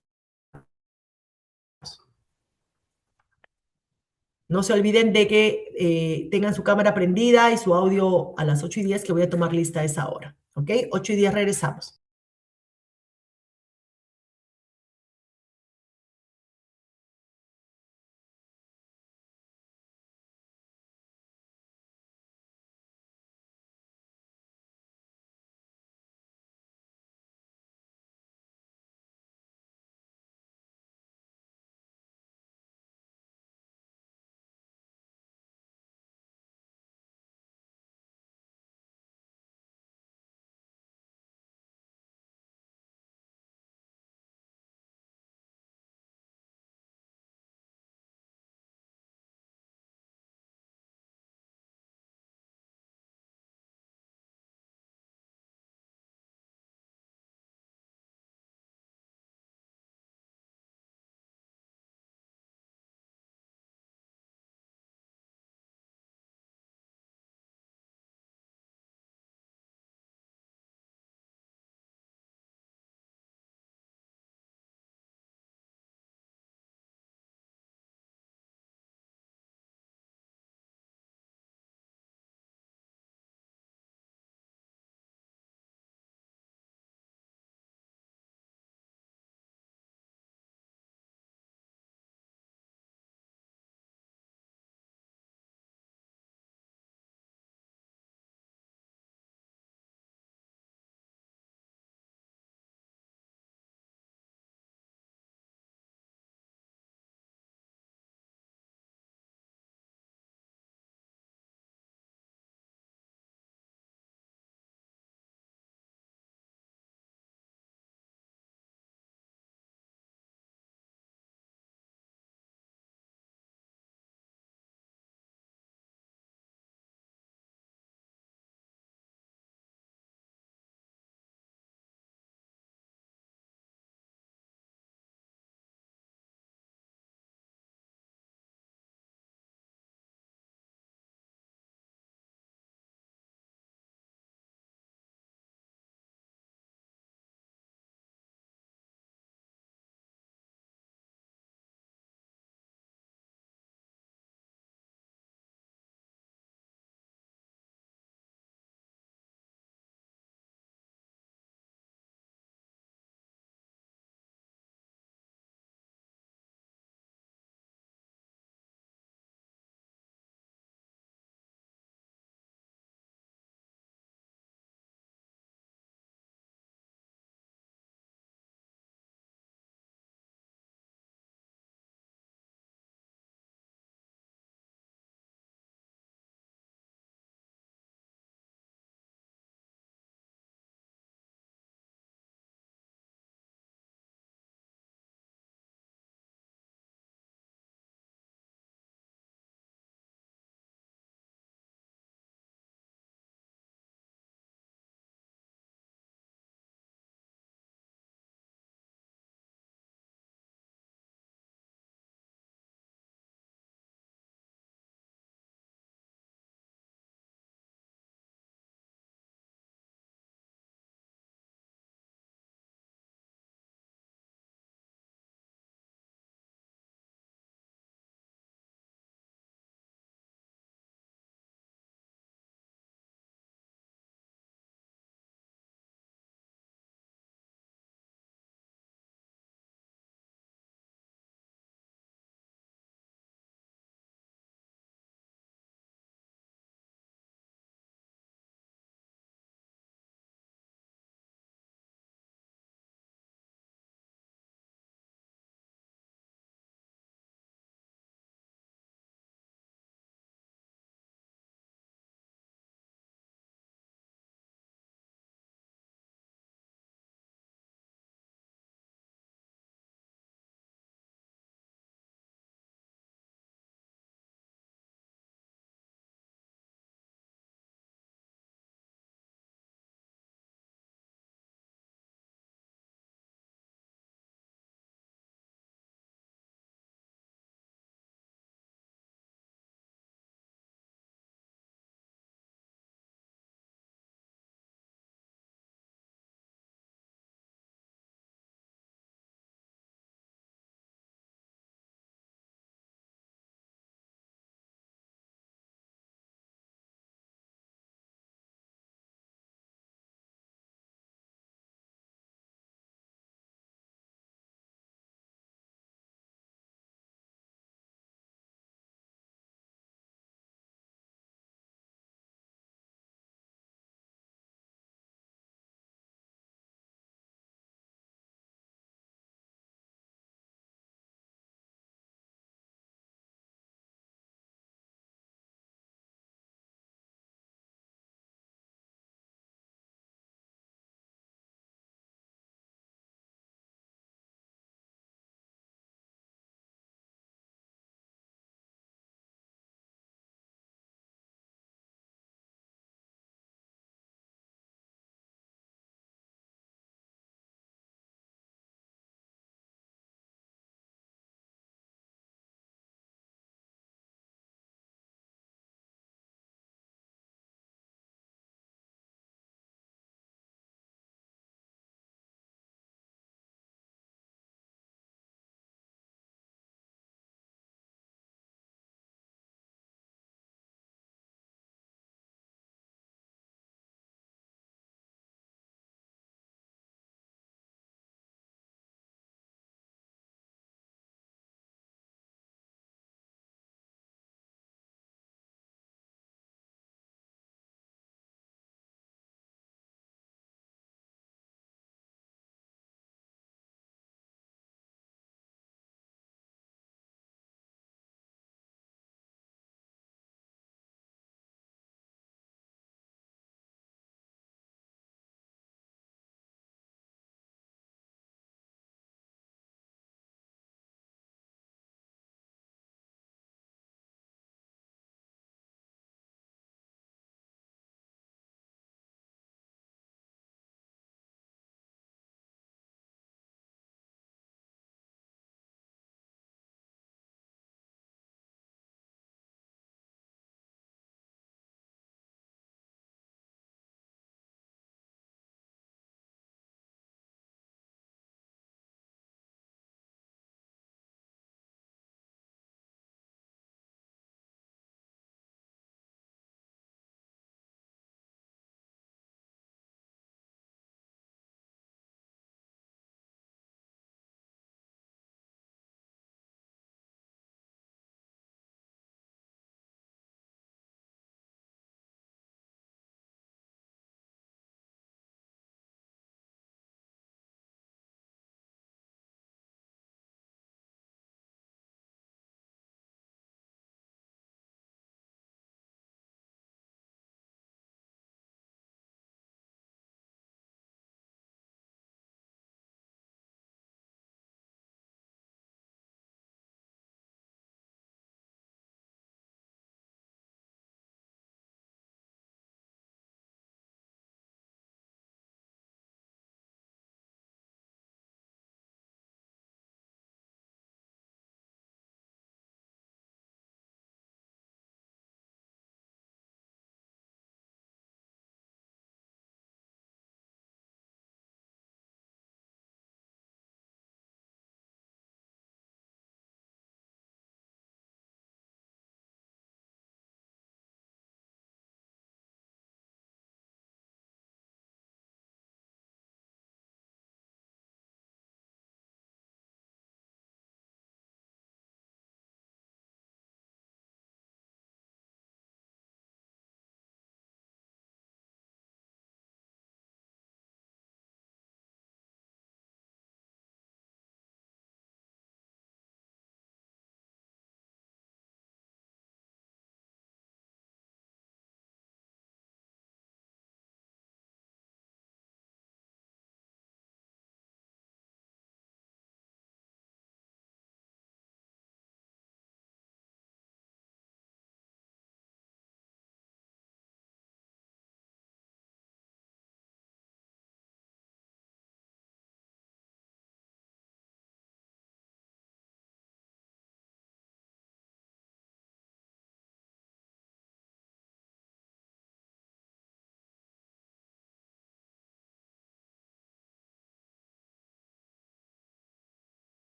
No se olviden de que tengan su cámara prendida y su audio a las 8:10, que voy a tomar lista a esa hora. ¿Ok? 8:10 regresamos.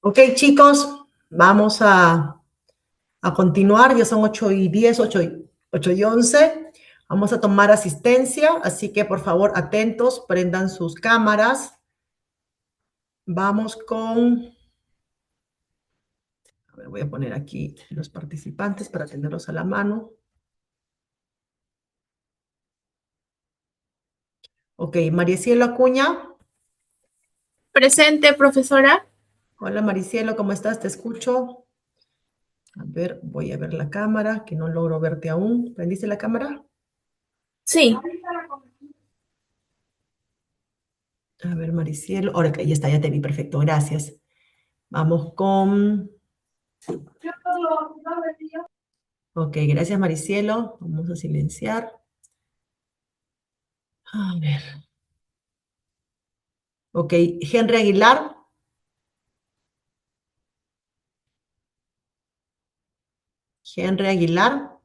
Ok, chicos, vamos a continuar. Ya son 8:10, 8:11. Vamos a tomar asistencia, así que por favor, atentos, prendan sus cámaras. Vamos con... A ver, voy a poner aquí los participantes para tenerlos a la mano. Ok, Maricielo Acuña. Presente, profesora. Hola, Maricielo, ¿cómo estás? Te escucho. A ver, voy a ver la cámara, que no logro verte aún. ¿Prendiste la cámara? Sí. A ver, Maricielo. Ahora que ya está, ya te vi, perfecto, gracias. Vamos con... Ok, gracias, Maricielo. Vamos a silenciar. A ver. Ok, Henry Aguilar. Henry Aguilar.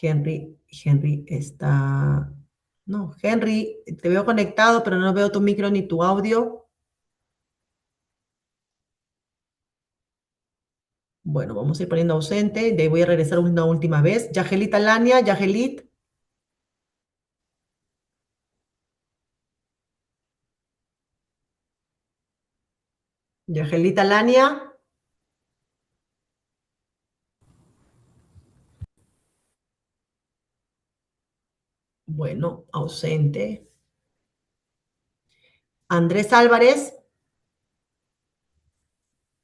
Henry está... No, Henry, te veo conectado, pero no veo tu micro ni tu audio. Bueno, vamos a ir poniendo ausente. De ahí voy a regresar una última vez. Yagelit Alania, Yagelit. Yagelit Alania. Bueno, ausente. Andrés Álvarez.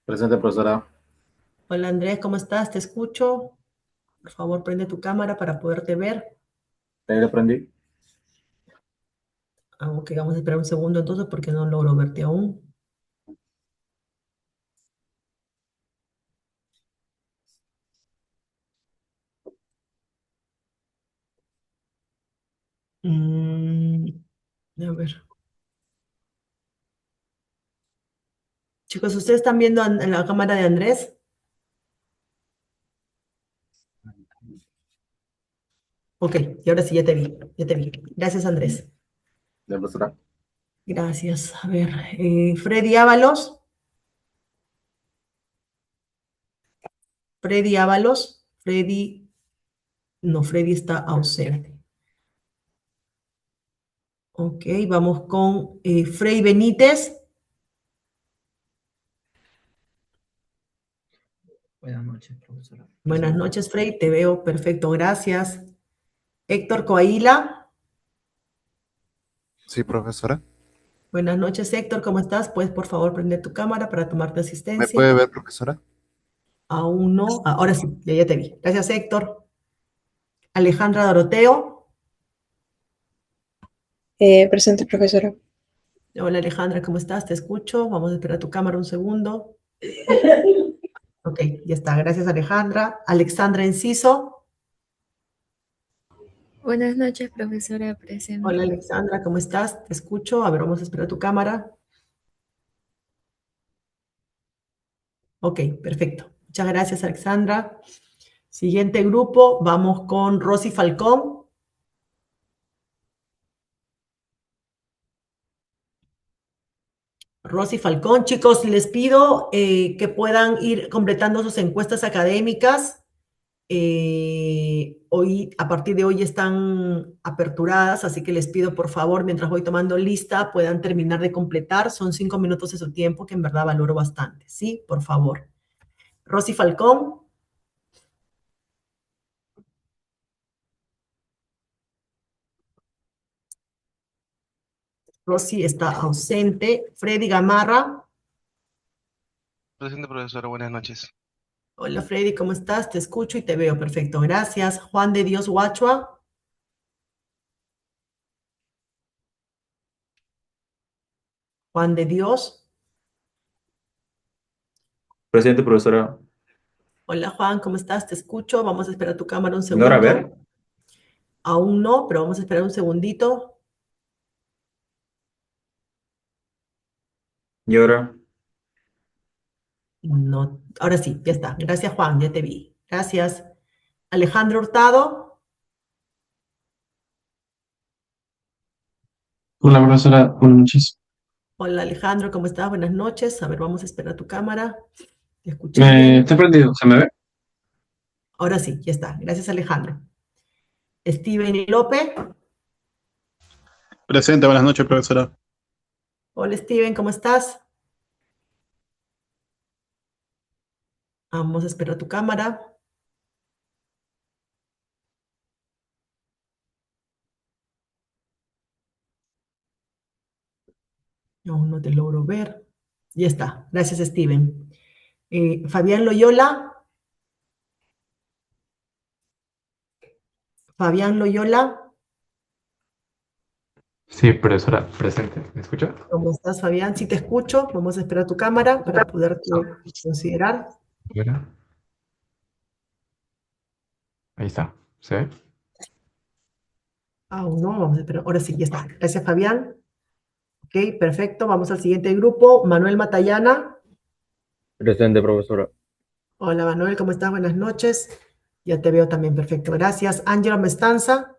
Presente, profesora. Hola Andrés, ¿cómo estás? Te escucho. Por favor, prende tu cámara para poderte ver. Ahí le prendí. Ok, vamos a esperar un segundo entonces porque no logro verte aún. Mm, a ver. Chicos, ¿ustedes están viendo en la cámara de Andrés? Ok, y ahora sí, ya te vi, ya te vi. Gracias, Andrés. Ya, profesora. Gracias. A ver, Freddy Ábalos. Freddy Ábalos. Freddy, no, Freddy está ausente. Ok, vamos con Frei Benítez. Buenas noches, profesora. Buenas Presente. noches, Frei, te veo perfecto, gracias. Héctor Coaila. Sí, profesora. Buenas noches, Héctor, ¿cómo estás? ¿Puedes, por favor, prender tu cámara para tomarte ¿Me asistencia? puede ver, profesora? Aún no. Ahora sí, ya te vi. Gracias, Héctor. Alejandra Doroteo. Presente, profesora. Hola, Alejandra, ¿cómo estás? Te escucho. Vamos a esperar tu cámara un segundo. Ok, ya está. Gracias, Alejandra. Alexandra Enciso. Buenas noches, profesora. Hola, Presente. Alexandra, ¿cómo estás? Te escucho. A ver, vamos a esperar tu cámara. Ok, perfecto. Muchas gracias, Alexandra. Siguiente grupo, vamos con Rosy Falcón. Rosy Falcón, chicos, les pido que puedan ir completando sus encuestas académicas. Hoy, a partir de hoy están aperturadas, así que les pido por favor, mientras voy tomando lista, puedan terminar de completar. Son 5 minutos de su tiempo que en verdad valoro bastante. Sí, por favor. Rosy Falcón. Rosy está ausente. Freddy Gamarra. Presente, profesora, buenas noches. Hola Freddy, ¿cómo estás? Te escucho y te veo. Perfecto, gracias. Juan de Dios Guachua. Juan de Dios. Presente, profesora. Hola Juan, ¿cómo estás? Te escucho. Vamos a esperar tu cámara un ¿Logra segundo. ver? Aún no, pero vamos a esperar un segundito. ¿Y ahora? No, ahora sí, ya está. Gracias Juan, ya te vi. Gracias. Alejandro Hurtado. Hola, profesora. Buenas noches. Hola Alejandro, ¿cómo estás? Buenas noches. A ver, vamos a esperar tu cámara. ¿Te escuchas bien? Está prendido. ¿Se me ve? Ahora sí, ya está. Gracias Alejandro. Steven López. Presente, buenas noches, profesora. Hola Steven, ¿cómo estás? Vamos a esperar tu cámara. No, no te logro ver. Ya está. Gracias Steven. Fabián Loyola. Fabián Loyola. Sí, profesora, presente. ¿Me escucha? ¿Cómo estás, Fabián? Sí te escucho. Vamos a esperar tu cámara para poderte considerar. Mira. Ahí está. ¿Se ve? Aún no, vamos a esperar. Ahora sí, ya está. Gracias, Fabián. Ok, perfecto. Vamos al siguiente grupo. Manuel Matallana. Presente, profesora. Hola, Manuel, ¿cómo estás? Buenas noches. Ya te veo también, perfecto. Gracias. Ángelo Mestanza.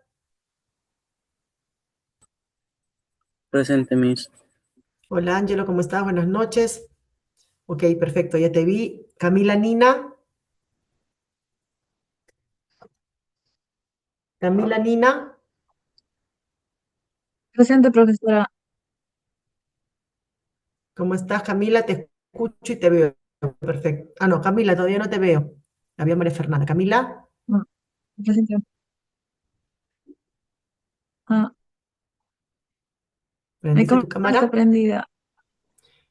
Presente, Miss. Hola, Ángelo, ¿cómo estás? Buenas noches. Ok, perfecto, ya te vi. Camila Nina. Camila Nina. Presente, profesora. ¿Cómo estás, Camila? Te escucho y te veo. Perfecto. Ah, no, Camila, todavía no te veo. La veo María Fernanda. Camila, No, presente. Ah, mi ¿prendiste tu cámara está cámara? prendida.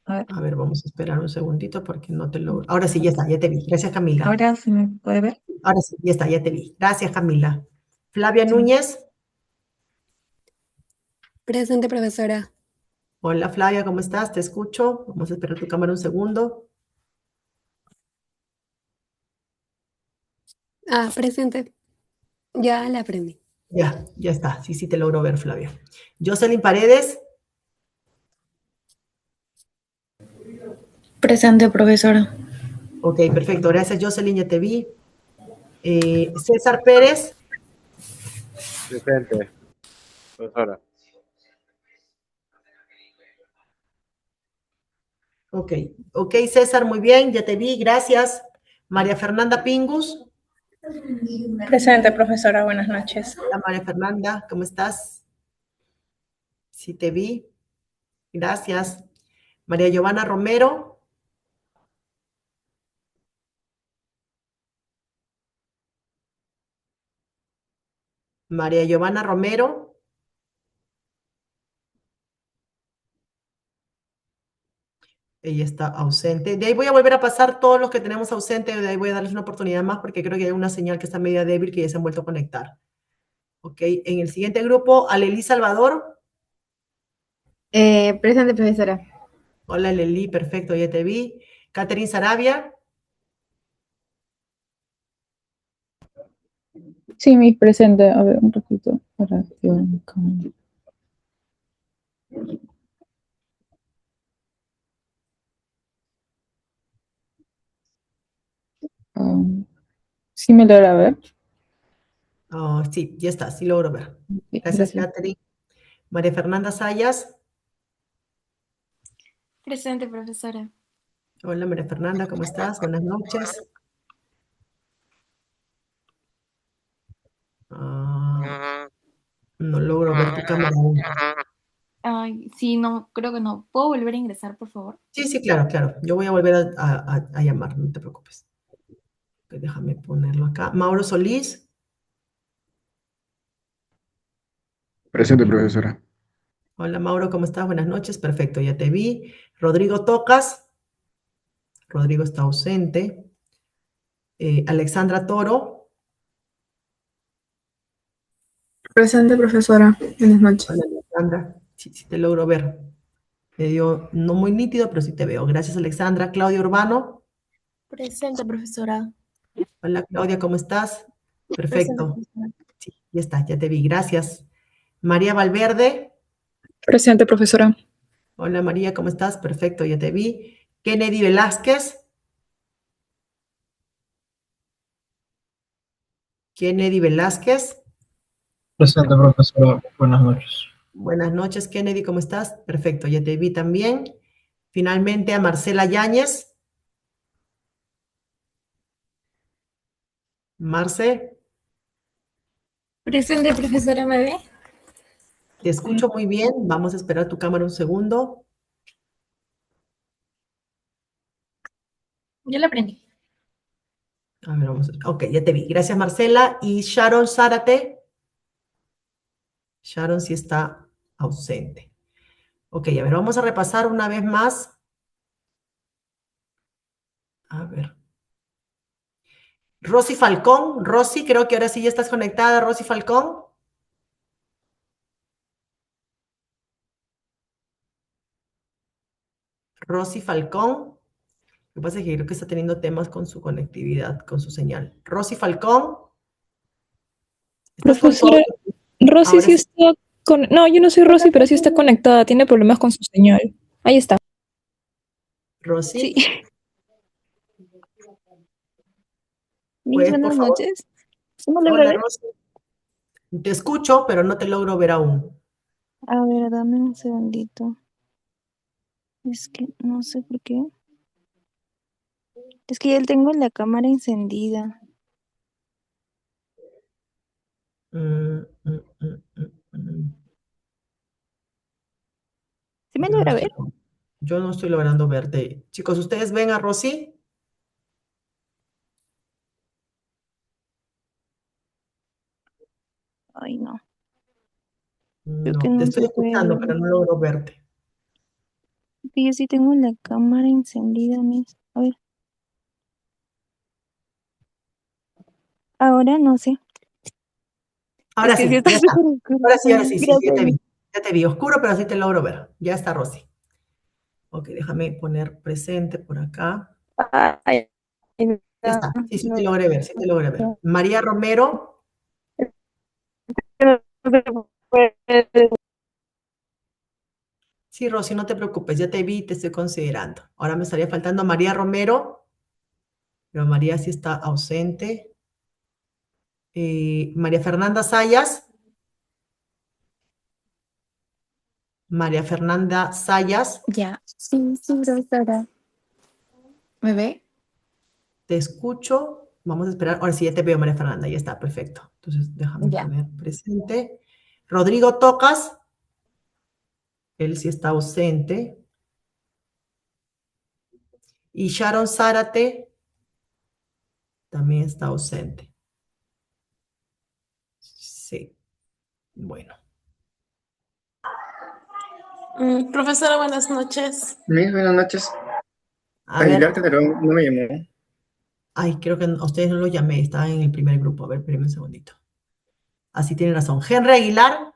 A ver, A ver, vamos a esperar un segundito porque no te lo... Ahora sí, ya está, ya te vi. Gracias, Camila. ahora se me puede ver. Ahora sí, ya está, ya te vi. Gracias, Camila. Flavia Sí. Núñez. Presente, profesora. Hola, Flavia, ¿cómo estás? Te escucho. Vamos a esperar tu cámara un segundo. Ah, presente. Ya la aprendí. Ya, ya está. Sí, sí te logro ver, Flavia. Jocelyn Paredes. Presente, profesora. Ok, perfecto. Gracias, Jocelyn, ya te vi. César Pérez. Presente, profesora. Ok, ok, César, muy bien, ya te vi, gracias. María Fernanda Pingus. Presente, profesora, buenas noches. Hola, María Fernanda, ¿cómo estás? Sí, te vi, gracias. María Giovanna Romero. María Giovanna Romero. Ella está ausente. De ahí voy a volver a pasar todos los que tenemos ausentes, de ahí voy a darles una oportunidad más porque creo que hay una señal que está media débil que ya se han vuelto a conectar. Ok, en el siguiente grupo, Alelí Salvador. Presente, profesora. Hola, Alelí, perfecto, ya te vi. Catherine Sarabia. Sí, mi presente. A ver, un ratito para activar mi cámara. ¿Sí me logra ver? Oh, sí, ya está, sí logro ver. Sí, Gracias, gracias. Catherine. María Fernanda Sayas. Presente, profesora. Hola, María Fernanda, ¿cómo estás? Buenas noches. No logro ver tu cámara aún. Ay, sí, no, creo que no. ¿Puedo volver a ingresar, por favor? Sí, sí, claro, claro. Yo voy a volver a llamar, no te preocupes. Ok, déjame ponerlo acá. Mauro Solís. Presente, profesora. Hola, Mauro, ¿cómo estás? Buenas noches. Perfecto, ya te vi. Rodrigo Tocas. Rodrigo está ausente. Alexandra Toro. Presente, profesora. Buenas noches. Hola, Alexandra. Sí, sí te logro ver. Medio no muy nítido, pero sí te veo. Gracias, Alexandra. Claudia Urbano. Presente, profesora. Hola, Claudia, ¿cómo estás? Presente, Perfecto. profesora. Sí, ya está, ya te vi. Gracias. María Valverde. Presente, profesora. Hola, María, ¿cómo estás? Perfecto, ya te vi. Kennedy Velázquez. Kennedy Velázquez. Presente, profesora. Buenas noches. Buenas noches, Kennedy, ¿cómo estás? Perfecto, ya te vi también. Finalmente a Marcela Yáñez. Marce, Presente, profesora, ¿me ve? te escucho muy bien. Vamos a esperar tu cámara un segundo. Yo la aprendí. A ver, ok, ya te vi. Gracias, Marcela. Y Sharon Zárate. Sharon sí está ausente. Ok, a ver, vamos a repasar una vez más. A ver. Rosy Falcón. Rosy, creo que ahora sí ya estás conectada, Rosy Falcón. Rosy Falcón. Lo que pasa es que creo que está teniendo temas con su conectividad, con su señal. Rosy Falcón. ¿Estás con todo? Profesora, Rosy Ahora sí sí. está con... No, yo no soy Rosy, pero sí está conectada. Tiene problemas con su señal. Ahí está. Rosy, Sí. ¿puedes, por Buenas favor? noches. ¿Sí me logra Hola, ver? Rosy. Te escucho, pero no te logro ver aún. A ver, dame un segundito. Es que no sé por qué. Es que ya tengo la cámara encendida. Mm, mm, mm, mm. ¿Sí me Yo no logra ver? estoy, yo no estoy logrando verte. Chicos, ¿ustedes ven a Rosy? Ay, no. Creo que No, te no estoy se puede escuchando, ver. pero no logro verte. Que yo sí tengo la cámara encendida, mis. A ver. Ahora no sé. Es Ahora que sí, sí está ya está. súper oscuro. Ahora sí, sí, ya Gracias, te mis. vi. Ya te vi oscuro, pero sí te logro ver. Ya está Rosy. Ok, déjame poner presente por acá. Ay, Ya no, está. Sí, sí te no, logré ver, sí te logré ver. María Romero. no se puede. Sí, Rosy, no te preocupes, ya te vi y te estoy considerando. Ahora me estaría faltando María Romero, pero María sí está ausente. María Fernanda Sayas. María Fernanda Sayas, Ya. Sí, sí, profesora. ¿Me ve? te escucho. Vamos a esperar. Ahora sí, ya te veo, María Fernanda, ya está, perfecto. Entonces, déjame Ya. poner presente. Rodrigo Tocas, él sí está ausente. Y Sharon Zárate también está ausente. Sí, bueno. Profesora, buenas noches. Mis buenas noches. A Aguilar ver, Calderón no me llamó. ay, creo que a ustedes no lo llamé, estaba en el primer grupo. A ver, espérenme un segundito. Así tienen razón. Henry Aguilar.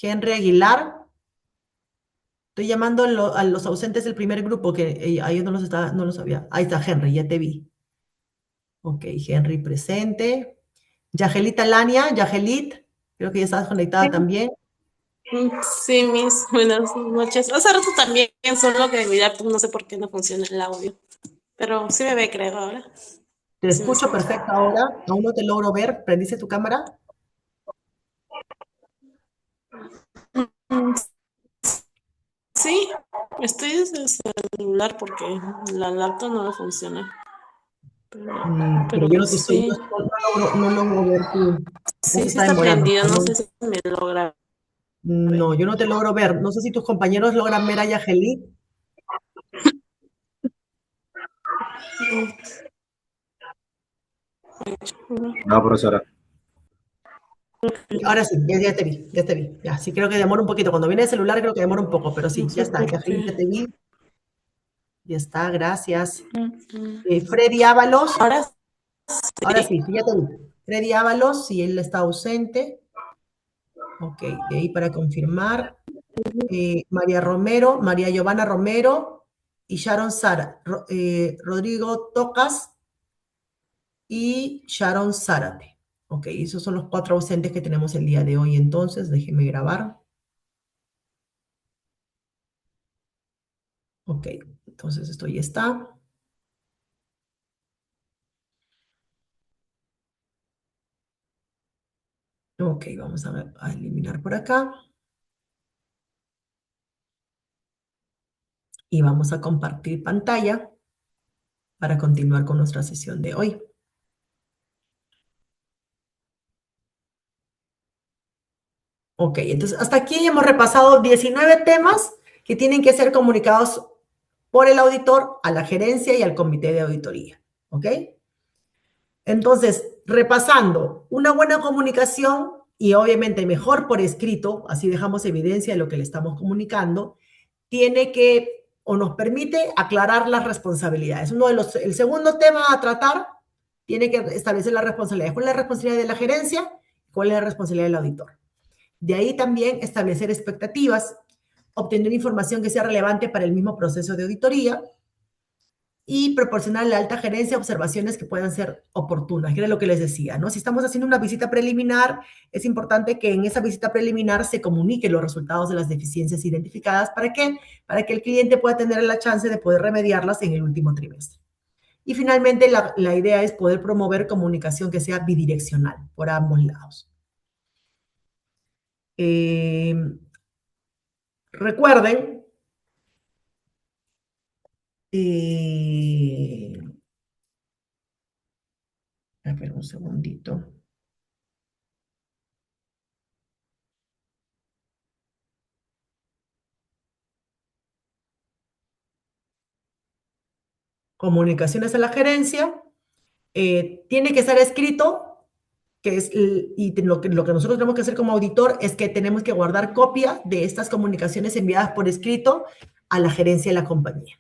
Henry Aguilar. Estoy llamando a los ausentes del primer grupo, que a ellos no los sabía. Ahí está Henry, ya te vi. Ok, Henry presente. Yagelita Lania, Yagelit, creo que ya estás conectada también. Sí, mis buenas noches. Hace rato también, solo que mi laptop no sé por qué no funciona el audio. Pero sí me ve, creo, ahora. Te Sí me escucho escucha. perfecto ahora. Aún no te logro ver. ¿Prendiste tu cámara? Mm, Sí, estoy desde el celular porque la laptop no me funciona. Pero, Pero yo pero no te estoy, sí, no logro ver tu. Ya se sí está está demorando. prendido. No No, sé si me logra ver. no, yo no te logro ver. No sé si tus compañeros logran ver a Yagelit. No, profesora. Ahora sí, ya te vi, ya te vi. Ya, sí, creo que demora un poquito. Cuando viene el celular creo que demora un poco, pero sí, No ya sé está. por Yagelit, qué. ya te vi. Ya está, gracias. Mm. Freddy Ábalos. Ahora Ahora sí. sí, sí, ya te vi. Freddy Ábalos, si él está ausente. Ok, de ahí para confirmar. María Romero, María Giovanna Romero y Sharon Sara. Rodrigo Tocas y Sharon Zárate. Ok, esos son los 4 ausentes que tenemos el día de hoy. Entonces, déjenme grabar. Ok, entonces esto ya está. Ok, vamos a eliminar por acá. Y vamos a compartir pantalla para continuar con nuestra sesión de hoy. Ok, entonces hasta aquí hemos repasado 19 temas que tienen que ser comunicados por el auditor a la gerencia y al comité de auditoría. ¿Ok? Entonces, repasando, una buena comunicación y obviamente mejor por escrito, así dejamos evidencia de lo que le estamos comunicando, tiene que o nos permite aclarar las responsabilidades. El segundo tema a tratar tiene que establecer las responsabilidades. ¿Cuál es la responsabilidad de la gerencia? ¿Cuál es la responsabilidad del auditor? De ahí también establecer expectativas, obtener información que sea relevante para el mismo proceso de auditoría y proporcionar a la alta gerencia observaciones que puedan ser oportunas, que era lo que les decía, ¿no? Si estamos haciendo una visita preliminar, es importante que en esa visita preliminar se comuniquen los resultados de las deficiencias identificadas. ¿Para qué? Para que el cliente pueda tener la chance de poder remediarlas en el último trimestre. Y finalmente, la idea es poder promover comunicación que sea bidireccional por ambos lados. Recuerden, espera un segundito. Comunicaciones a la gerencia, tiene que estar escrito, y lo que nosotros tenemos que hacer como auditor es que tenemos que guardar copia de estas comunicaciones enviadas por escrito a la gerencia de la compañía.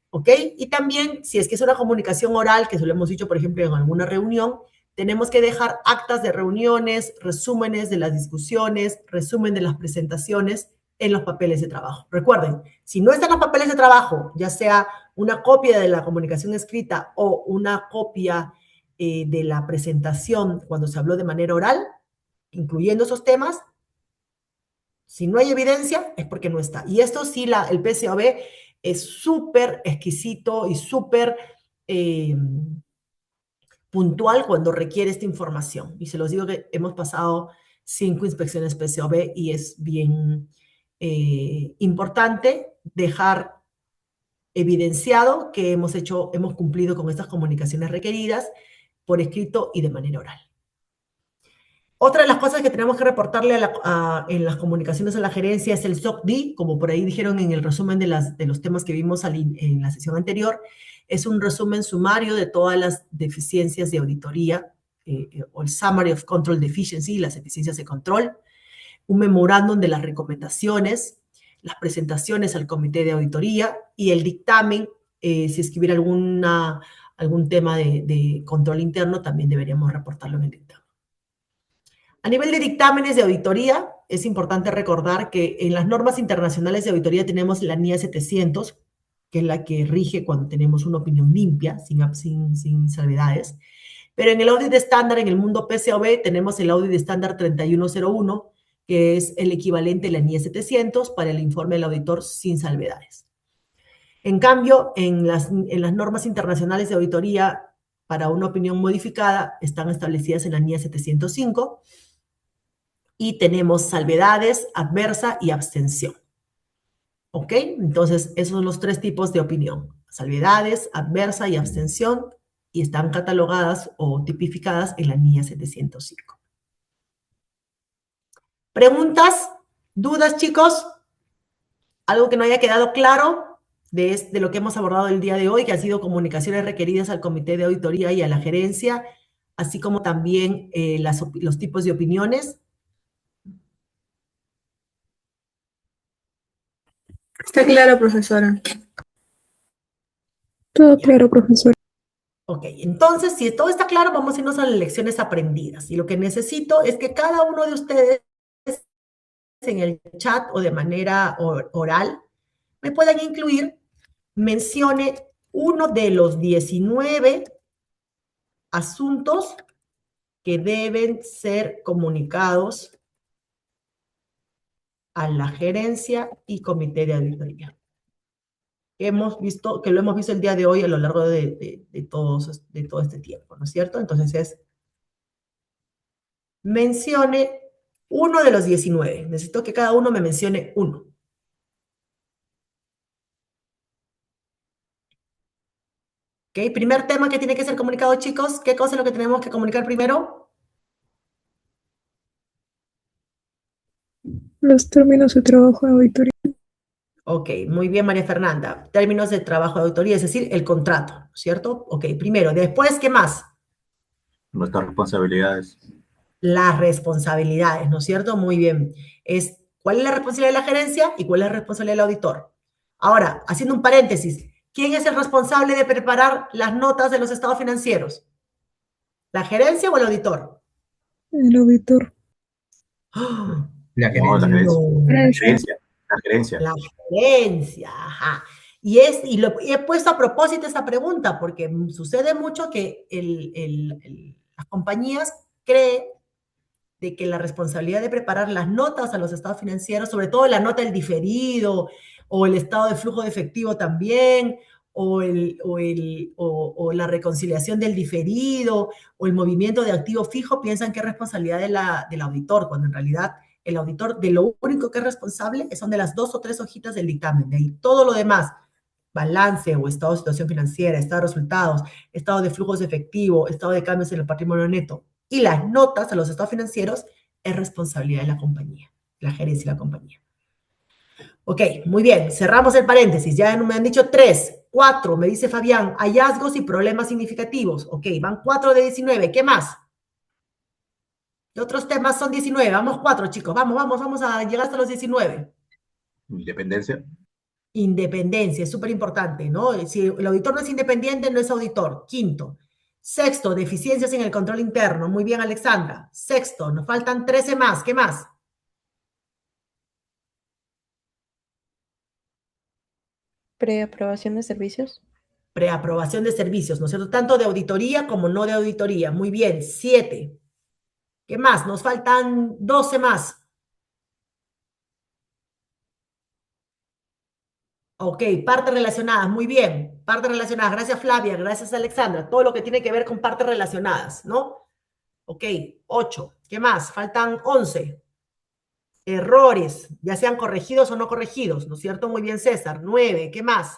¿Ok? Y también, si es que es una comunicación oral, que eso lo hemos dicho, por ejemplo, en alguna reunión, tenemos que dejar actas de reuniones, resúmenes de las discusiones, resumen de las presentaciones en los papeles de trabajo. Recuerden, si no están los papeles de trabajo, ya sea una copia de la comunicación escrita o una copia de la presentación cuando se habló de manera oral, incluyendo esos temas, si no hay evidencia es porque no está. Y esto sí, el PCAOB es súper exquisito y súper puntual cuando requiere esta información. Y se los digo que hemos pasado 5 inspecciones PCAOB y es bien importante dejar evidenciado que hemos cumplido con estas comunicaciones requeridas por escrito y de manera oral. Otra de las cosas que tenemos que reportarle en las comunicaciones a la gerencia es el SOC-D, como por ahí dijeron en el resumen de los temas que vimos en la sesión anterior. Es un resumen sumario de todas las deficiencias de auditoría, o el Summary of Control Deficiency, las deficiencias de control, un memorándum de las recomendaciones, las presentaciones al comité de auditoría y el dictamen. Si escribiera algún tema de control interno, también deberíamos reportarlo en el dictamen. A nivel de dictámenes de auditoría, es importante recordar que en las normas internacionales de auditoría tenemos la NIA 700, que es la que rige cuando tenemos una opinión limpia, sin salvedades. Pero en el audit estándar, en el mundo PCAOB, tenemos el audit estándar 3101, que es el equivalente a la NIA 700 para el informe del auditor sin salvedades. En cambio, en las normas internacionales de auditoría para una opinión modificada están establecidas en la NIA 705 y tenemos salvedades, adversa y abstención. ¿Ok? Entonces, esos son los 3 tipos de opinión. Salvedades, adversa y abstención, y están catalogadas o tipificadas en la NIA 705. ¿Preguntas? ¿Dudas, chicos? ¿Algo que no haya quedado claro de lo que hemos abordado el día de hoy, que han sido comunicaciones requeridas al comité de auditoría y a la gerencia, así como también los tipos de opiniones? Está claro, profesora. Todo claro, profesor. Ok, entonces, si todo está claro, vamos a irnos a las lecciones aprendidas. Y lo que necesito es que cada uno de ustedes en el chat o de manera oral me puedan incluir, mencione uno de los 19 asuntos que deben ser comunicados a la gerencia y comité de auditoría. Que lo hemos visto el día de hoy a lo largo de todo este tiempo, ¿no es cierto? Entonces mencione uno de los 19. Necesito que cada uno me mencione uno. ¿Ok? Primer tema que tiene que ser comunicado, chicos. ¿Qué cosa es lo que tenemos que comunicar primero? Los términos de trabajo de auditoría. Ok, muy bien, María Fernanda. Términos de trabajo de auditoría, es decir, el contrato, ¿cierto? Ok, primero. Después, ¿qué más? Nuestras responsabilidades. Las responsabilidades, ¿no es cierto? Muy bien. ¿Cuál es la responsabilidad de la gerencia y cuál es la responsabilidad del auditor? Ahora, haciendo un paréntesis, ¿quién es el responsable de preparar las notas de los estados financieros? ¿La gerencia o el auditor? El auditor. ¡Ah! La No, la gerencia. gerencia. No, La Gerencia. gerencia. La gerencia. la gerencia, ajá. Y he puesto a propósito esta pregunta porque sucede mucho que las compañías creen de que la responsabilidad de preparar las notas a los estados financieros, sobre todo la nota del diferido o el estado de flujo de efectivo también, o la reconciliación del diferido o el movimiento de activo fijo, piensan que es responsabilidad del auditor, cuando en realidad el auditor de lo único que es responsable son de las 2 o 3 hojitas del dictamen. De ahí todo lo demás, balance o estado de situación financiera, estado de resultados, estado de flujos de efectivo, estado de cambios en el patrimonio neto y las notas a los estados financieros es responsabilidad de la compañía, la gerencia de la compañía. Ok, muy bien, cerramos el paréntesis. Ya me han dicho 3, 4, me dice Fabián, hallazgos y problemas significativos. Ok, van 4 de 19. ¿Qué más? ¿Qué otros temas son 19? Vamos 4, chicos. Vamos a llegar hasta los 19. Independencia. Independencia, es súper importante, ¿no? Si el auditor no es independiente, no es auditor. Quinto. Sexto, deficiencias en el control interno. Muy bien, Alexandra. Sexto, nos faltan 13 más. ¿Qué más? Preaprobación de servicios. Preaprobación de servicios, ¿no es cierto? Tanto de auditoría como no de auditoría. Muy bien. 7. ¿Qué más? Nos faltan 12 más. Ok, partes relacionadas, muy bien. Partes relacionadas, gracias Flavia, gracias Alexandra. Todo lo que tiene que ver con partes relacionadas, ¿no? Ok, 8. ¿Qué más? Faltan 11. Errores, ya sean corregidos o no corregidos, ¿no es cierto? Muy bien, César. 9. ¿Qué más?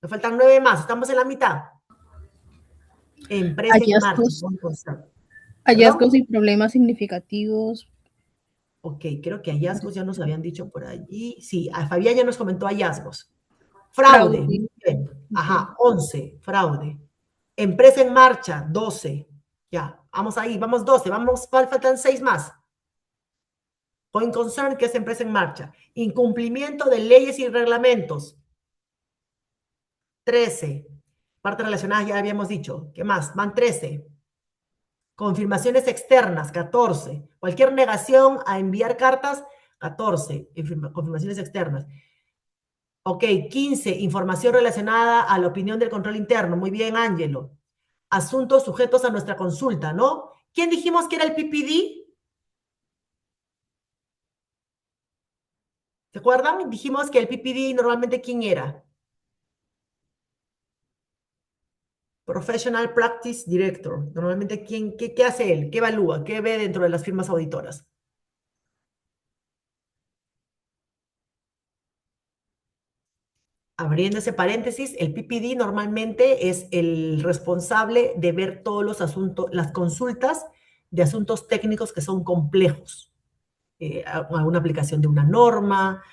Nos faltan 9 más. Estamos en la mitad. Empresa en marcha. Hallazgos, ¿Perdón? hallazgos y problemas significativos. Ok, creo que hallazgos ya nos habían dicho por allí. Sí, a Fabián ya nos comentó hallazgos. Fraude, muy Fraude. bien. Ajá, Ok. 11, fraude. Empresa en marcha, 12. Ya, vamos ahí, vamos 12, faltan 6 más. Going concern, que es empresa en marcha. Incumplimiento de leyes y reglamentos, 13. Partes relacionadas ya habíamos dicho. ¿Qué más? Van 13. Confirmaciones externas, 14. Cualquier negación a enviar cartas, 14. Confirmaciones externas. Ok, 15. Información relacionada a la opinión del control interno. Muy bien, Ángelo. Asuntos sujetos a nuestra consulta, ¿no? ¿Quién dijimos que era el PPD? ¿Se acuerdan? Dijimos que el PPD normalmente, ¿quién era? Professional Practice Director. Normalmente, ¿qué hace él? ¿Qué evalúa? ¿Qué ve dentro de las firmas auditoras? Abriendo ese paréntesis, el PPD normalmente es el responsable de ver todos los asuntos, las consultas de asuntos técnicos que son complejos. Alguna aplicación de una norma,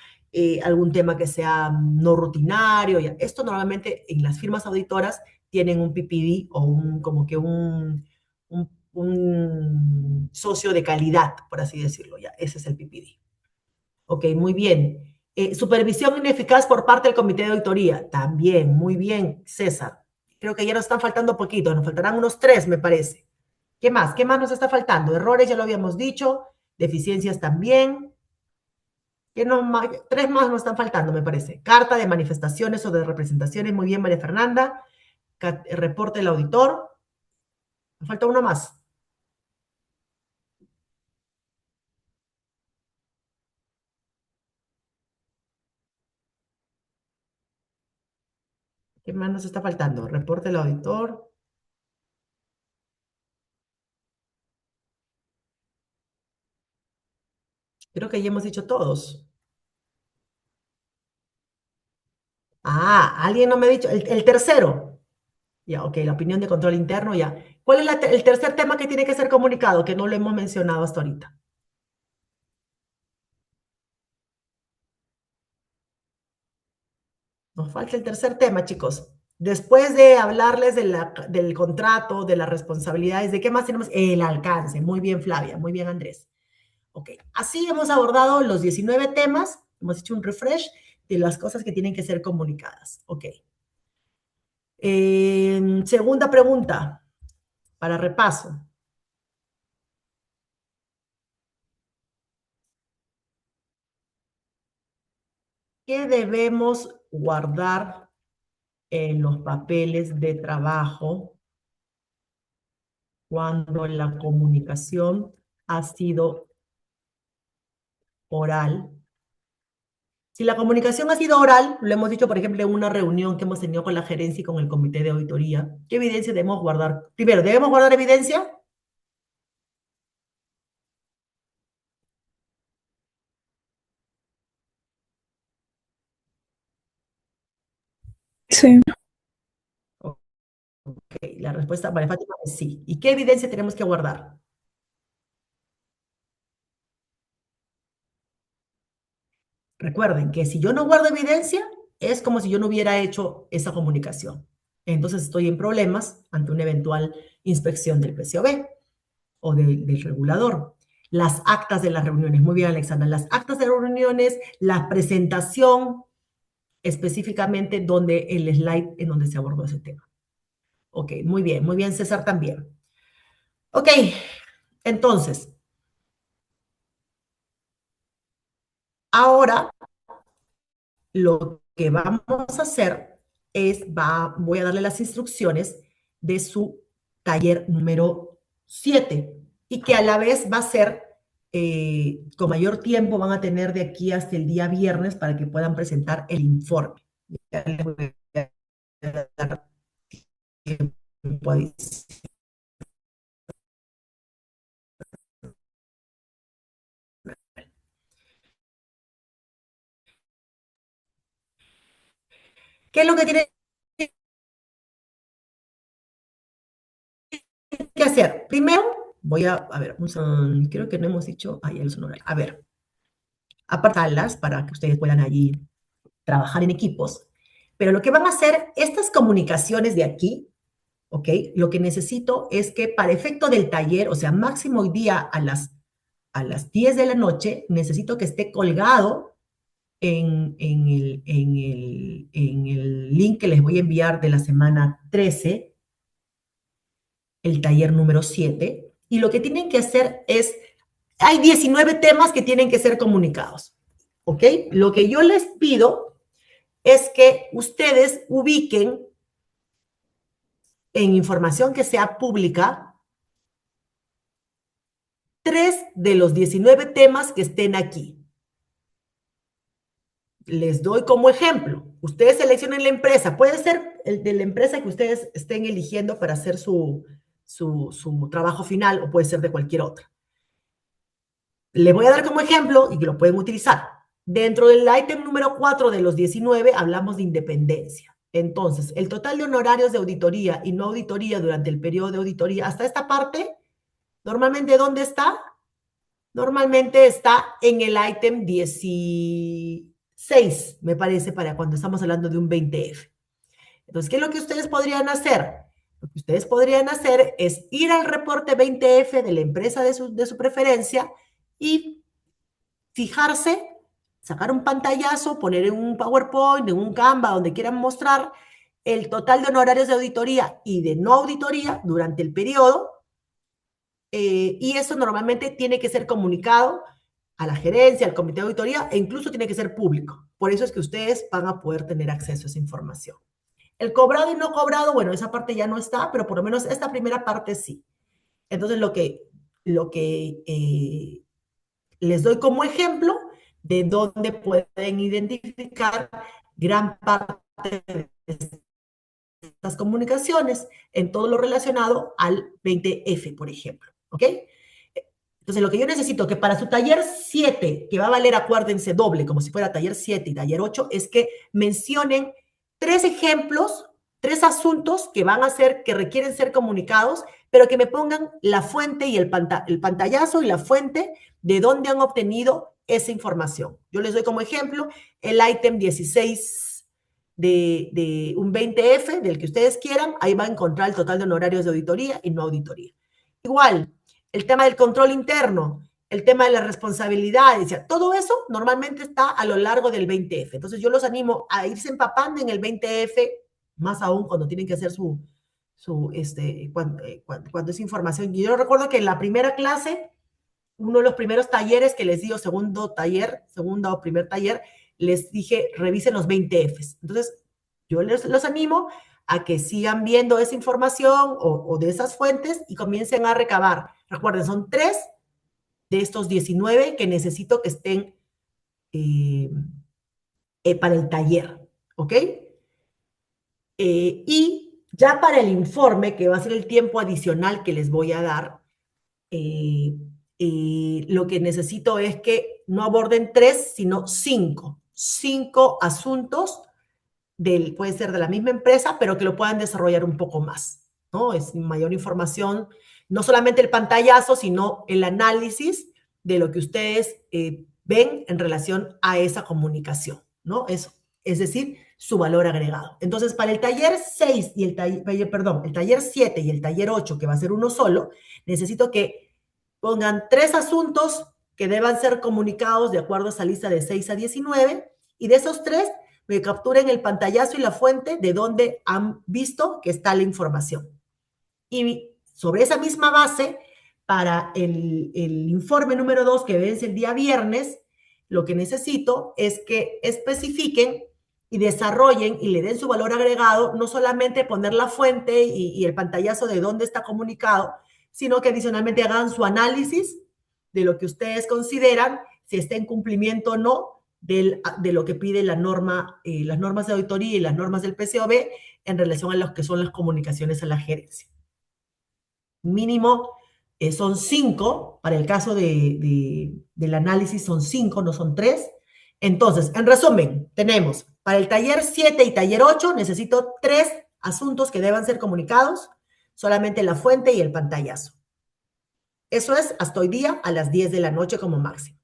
algún tema que sea no rutinario. Ya. Esto normalmente en las firmas auditoras tienen un PPD o como que un socio de calidad, por así decirlo. Ya. Ese es el PPD. Ok, muy bien. Supervisión ineficaz por parte del comité de auditoría. También, muy bien, César. Creo que ya nos están faltando poquitos, nos faltarán unos 3, me parece. ¿Qué más? ¿Qué más nos está faltando? Errores, ya lo habíamos dicho. Deficiencias también. ¿Qué más? 3 más nos están faltando, me parece. Carta de manifestaciones o de representaciones. Muy bien, María Fernanda. Reporte del auditor. Me falta uno más. ¿Qué más nos está faltando? Reporte del auditor. Creo que ya hemos dicho todos. Ah, alguien no me ha dicho. El tercero. Ya, ok, la opinión de control interno, ya. ¿Cuál es el tercer tema que tiene que ser comunicado, que no lo hemos mencionado hasta ahorita? Nos falta el tercer tema, chicos. Después de hablarles del contrato, de las responsabilidades, ¿de qué más tenemos? El alcance. Muy bien, Flavia. Muy bien, Andrés. Ok, así hemos abordado los 19 temas. Hemos hecho un refresh de las cosas que tienen que ser comunicadas. Ok. Segunda pregunta, para repaso. ¿Qué debemos guardar en los papeles de trabajo cuando la comunicación ha sido oral? Si la comunicación ha sido oral, lo hemos dicho, por ejemplo, en una reunión que hemos tenido con la gerencia y con el comité de auditoría, ¿qué evidencia debemos guardar? Primero, ¿debemos guardar evidencia? Sí. Ok, la respuesta, María Fátima, es sí. ¿Y qué evidencia tenemos que guardar? Recuerden que si yo no guardo evidencia, es como si yo no hubiera hecho esa comunicación. Entonces estoy en problemas ante una eventual inspección del PCOB o del regulador. Las actas de las reuniones, muy bien, Alexandra, las actas de las reuniones, la presentación, específicamente donde el slide en donde se abordó ese tema. Ok, muy bien, César también. Ok, entonces, ahora lo que vamos a hacer es, voy a darle las instrucciones de su taller número 7 y que a la vez va a ser con mayor tiempo, van a tener de aquí hasta el día viernes para que puedan presentar el informe. Ya les voy a dar tiempo adicional. ¿Qué es lo que tienen que hacer? Primero, voy a ver, creo que no hemos dicho, ya los honorarios. A ver, apartarlas para que ustedes puedan allí trabajar en equipos, pero lo que van a hacer, estas comunicaciones de aquí, ¿ok? Lo que necesito es que para efecto del taller, o sea, máximo hoy día a las 10 de la noche, necesito que esté colgado en el link que les voy a enviar de la semana 13, el taller número 7, y lo que tienen que hacer es, hay 19 temas que tienen que ser comunicados, ¿ok? Lo que yo les pido es que ustedes ubiquen en información que sea pública 3 de los 19 temas que estén aquí. Les doy como ejemplo. Ustedes seleccionen la empresa. Puede ser el de la empresa que ustedes estén eligiendo para hacer su trabajo final o puede ser de cualquier otra. Les voy a dar como ejemplo y que lo pueden utilizar. Dentro del ítem número 4 de los 19 hablamos de independencia. Entonces, el total de honorarios de auditoría y no auditoría durante el periodo de auditoría, hasta esta parte, normalmente, ¿dónde está? Normalmente está en el ítem 16, me parece, para cuando estamos hablando de un 20F. Entonces, ¿qué es lo que ustedes podrían hacer? Lo que ustedes podrían hacer es ir al reporte 20F de la empresa de su preferencia y fijarse, sacar un pantallazo, poner en un PowerPoint, en un Canva, donde quieran mostrar el total de honorarios de auditoría y de no auditoría durante el periodo, y eso normalmente tiene que ser comunicado a la gerencia, al comité de auditoría, e incluso tiene que ser público. Por eso es que ustedes van a poder tener acceso a esa información. El cobrado y no cobrado, bueno, esa parte ya no está, pero por lo menos esta primera parte sí. Entonces, lo que les doy como ejemplo de dónde pueden identificar gran parte de estas comunicaciones en todo lo relacionado al 20F, por ejemplo, ¿ok? Entonces, lo que yo necesito que para su taller 7, que va a valer, acuérdense, doble, como si fuera taller 7 y taller 8, es que mencionen 3 ejemplos, 3 asuntos que van a ser, que requieren ser comunicados, pero que me pongan la fuente y el pantallazo y la fuente de dónde han obtenido esa información. Yo les doy como ejemplo el ítem 16 de un 20F, del que ustedes quieran. Ahí va a encontrar el total de honorarios de auditoría y no auditoría. Igual, el tema del control interno, el tema de la responsabilidad, o sea, todo eso normalmente está a lo largo del 20F. Entonces, yo los animo a irse empapando en el 20F, más aún cuando tienen que hacer cuando es información. Y yo recuerdo que en la primera clase, uno de los primeros talleres que les di, o segundo o primer taller, les dije, revisen los 20Fs. Entonces, yo los animo a que sigan viendo esa información o de esas fuentes y comiencen a recabar. Recuerden, son 3 de estos 19 que necesito que estén para el taller, ¿ok? Y ya para el informe, que va a ser el tiempo adicional que les voy a dar, lo que necesito es que no aborden 3, sino 5. 5 asuntos, puede ser de la misma empresa, pero que lo puedan desarrollar un poco más, ¿no? Es mayor información, no solamente el pantallazo, sino el análisis de lo que ustedes ven en relación a esa comunicación, ¿no? Eso, es decir, su valor agregado. Entonces, para el taller 6 y el taller 7 y el taller 8, que va a ser uno solo, necesito que pongan 3 asuntos que deban ser comunicados de acuerdo a esa lista de 6 a 19, y de esos 3, me capturen el pantallazo y la fuente de donde han visto que está la información. Y sobre esa misma base, para el informe número 2, que vence el día viernes, lo que necesito es que especifiquen y desarrollen y le den su valor agregado, no solamente poner la fuente y el pantallazo de dónde está comunicado, sino que adicionalmente hagan su análisis de lo que ustedes consideran, si está en cumplimiento o no, de lo que pide la norma, las normas de auditoría y las normas del PCOB en relación a lo que son las comunicaciones a la gerencia. Mínimo son 5, para el caso del análisis son 5, no son 3. Entonces, en resumen, tenemos para el taller 7 y taller 8, necesito 3 asuntos que deban ser comunicados, solamente la fuente y el pantallazo. Eso es hasta hoy día a las 10 de la noche como máximo.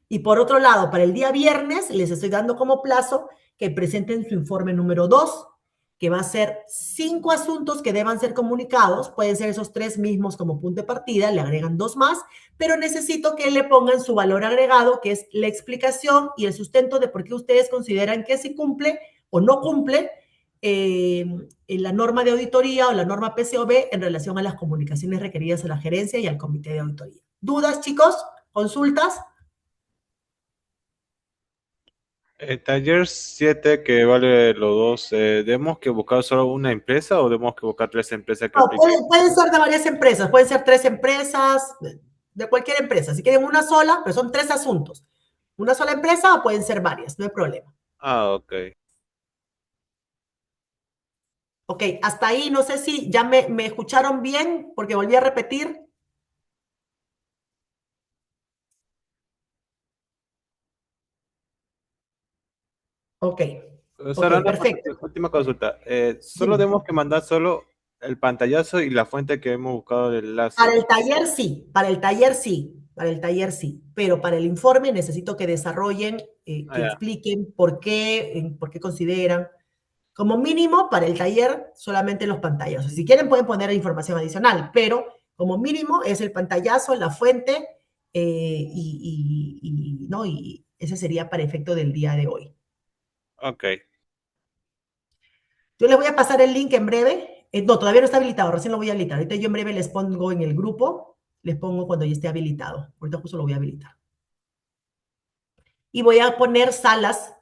Y por otro lado, para el día viernes, les estoy dando como plazo que presenten su informe número 2, que va a ser 5 asuntos que deban ser comunicados. Pueden ser esos 3 mismos como punto de partida, le agregan 2 más, pero necesito que le pongan su valor agregado, que es la explicación y el sustento de por qué ustedes consideran que sí cumple o no cumple en la norma de auditoría o la norma PCOB en relación a las comunicaciones requeridas a la gerencia y al comité de auditoría. ¿Dudas, chicos? ¿Consultas? El taller 7 que vale los dos, ¿debemos que buscar solo una empresa o debemos que buscar 3 empresas que No, apliquen? pueden ser de varias empresas, pueden ser 3 empresas, de cualquier empresa. Si quieren una sola, pero son 3 asuntos. Una sola empresa o pueden ser varias, no hay problema. Ah, ok. Ok, hasta ahí no sé si ya me escucharon bien, porque volví a repetir. Ok, Sara, ok, perfecto. última consulta. ¿Solo Sí. debemos que mandar solo el pantallazo y la fuente que hemos buscado del enlace? Para el taller sí, para el taller sí, para el taller sí, pero para el informe necesito que desarrollen, que ya. expliquen por qué consideran. Como mínimo, para el taller, solamente los pantallazos. Si quieren, pueden poner información adicional, pero como mínimo es el pantallazo, la fuente, ¿no? Y ese sería para efecto del día de hoy. Ok. Yo les voy a pasar el link en breve. No, todavía no está habilitado, recién lo voy a habilitar. Ahorita yo en breve les pongo en el grupo, les pongo cuando ya esté habilitado. Ahorita justo lo voy a habilitar. Y voy a poner salas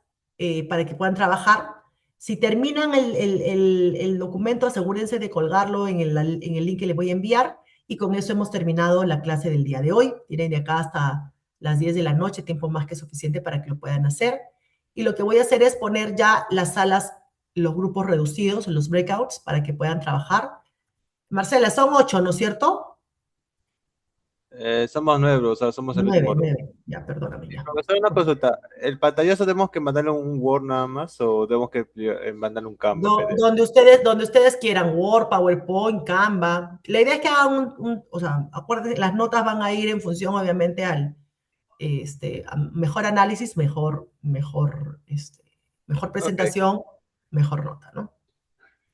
para que puedan trabajar. Si terminan el documento, asegúrense de colgarlo en el link que les voy a enviar. Y con eso hemos terminado la clase del día de hoy. Tienen de acá hasta las 10 de la noche, tiempo más que suficiente para que lo puedan hacer. Y lo que voy a hacer es poner ya las salas, los grupos reducidos, los breakouts, para que puedan trabajar. Marcela, son 8, ¿no es cierto? Somos nueve, profesor, somos el último grupo. 9. Ya, perdóname, ya. Profesor, una consulta. ¿El pantallazo tenemos que mandarle un Word nada más o tenemos que mandarle un Canva PDF? Donde ustedes quieran, Word, PowerPoint, Canva. La idea es que hagan o sea, acuérdense, las notas van a ir en función, obviamente, a mejor análisis, mejor Ok, presentación, mejor nota, ¿no?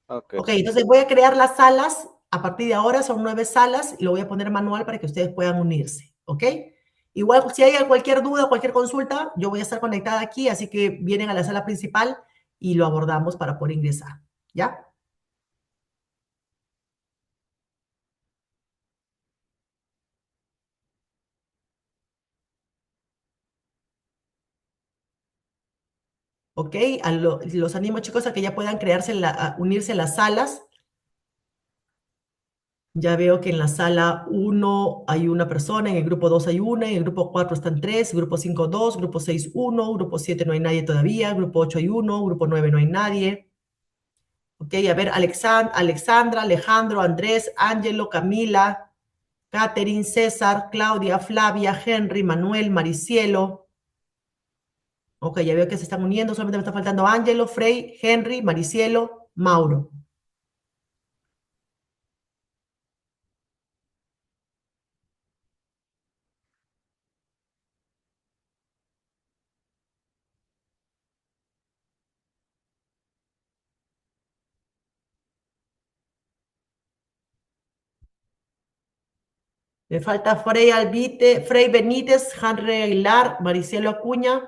ok. Ok, entonces voy a crear las salas. A partir de ahora son 9 salas y lo voy a poner manual para que ustedes puedan unirse, ¿ok? Igual, si hay cualquier duda, cualquier consulta, yo voy a estar conectada aquí, así que vienen a la sala principal y lo abordamos para poder ingresar, ¿ya? ¿Ok? Los animo, chicos, a que ya puedan unirse a las salas. Ya veo que en la sala 1 hay una persona, en el grupo 2 hay una, en el grupo 4 están 3, grupo 5 2, grupo 6 1, grupo 7 no hay nadie todavía, grupo 8 hay uno, grupo 9 no hay nadie. Ok, a ver, Alexandra, Alejandro, Andrés, Ángelo, Camila, Catherine, César, Claudia, Flavia, Henry, Manuel, Maricielo. Ok, ya veo que se están uniendo, solamente me está faltando Ángelo, Frey, Henry, Maricielo, Mauro. Me falta Frey Benítez, Henry Aguilar, Maricielo Acuña.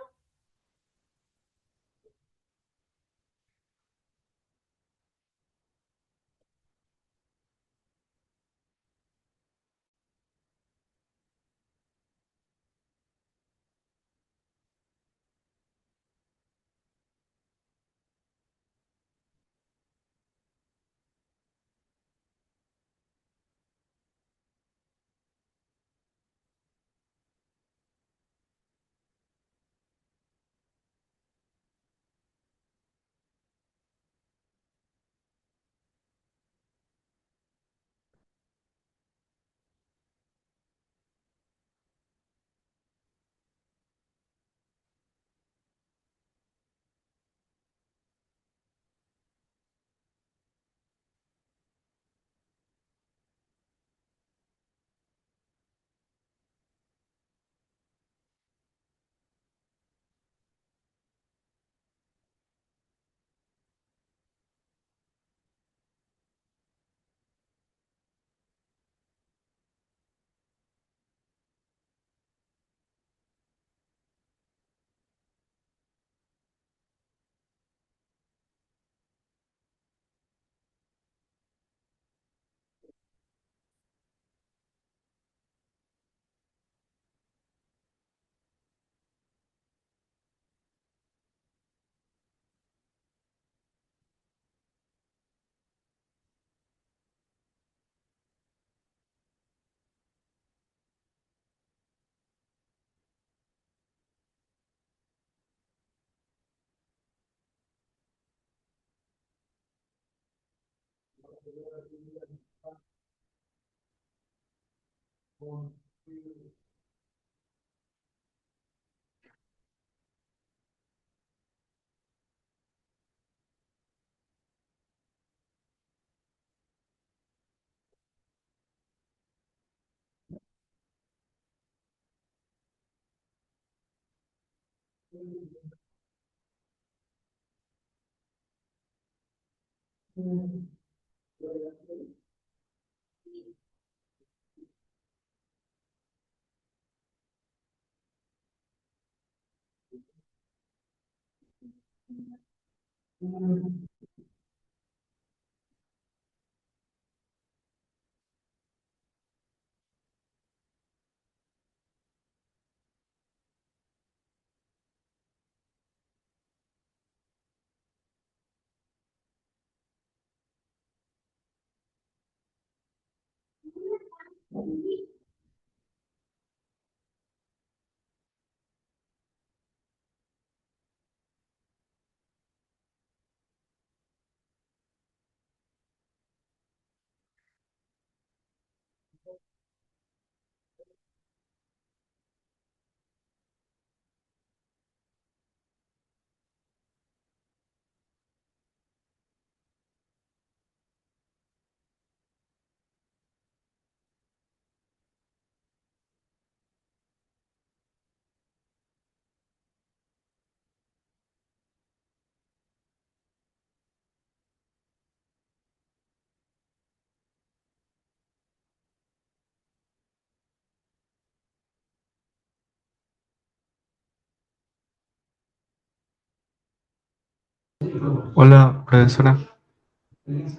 Hola, profesora.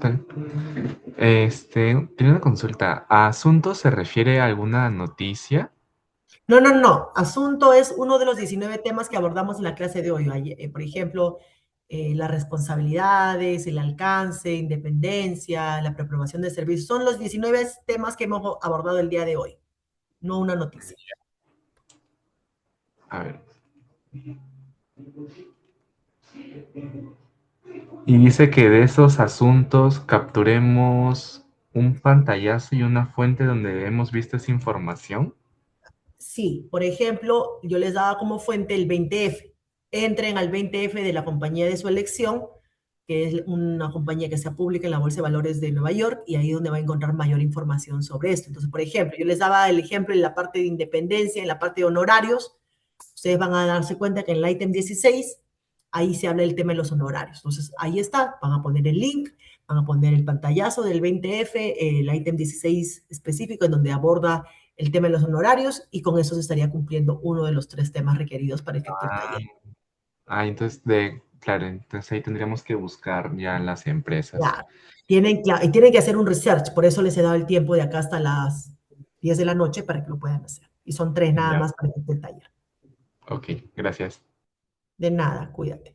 Tal. Tenía una consulta. ¿A asunto se refiere a alguna noticia? No, no, no. Asunto es uno de los 19 temas que abordamos en la clase de hoy. Por ejemplo, las responsabilidades, el alcance, independencia, la preaprobación de servicios. Son los 19 temas que hemos abordado el día de hoy, no una noticia. A ver. Y dice que de esos asuntos capturemos un pantallazo y una fuente donde hemos visto esa información. Sí, por ejemplo, yo les daba como fuente el 20F. Entren al 20F de la compañía de su elección, que es una compañía que sea pública en la Bolsa de Valores de Nueva York, y ahí es donde va a encontrar mayor información sobre esto. Entonces, por ejemplo, yo les daba el ejemplo en la parte de independencia, en la parte de honorarios. Ustedes van a darse cuenta que en el ítem 16, ahí se habla del tema de los honorarios. Entonces, ahí está, van a poner el link, van a poner el pantallazo del 20F, el ítem 16 específico, en donde aborda el tema de los honorarios, y con eso se estaría cumpliendo uno de los 3 temas requeridos para efecto del taller. Entonces, claro, entonces ahí tendríamos que buscar ya las empresas. Claro. Tienen que hacer un research, por eso les he dado el tiempo de acá hasta las 10 de la noche para que lo puedan hacer. Y son 3 nada Ya. más para efecto del taller. Ok, gracias. De nada, cuídate.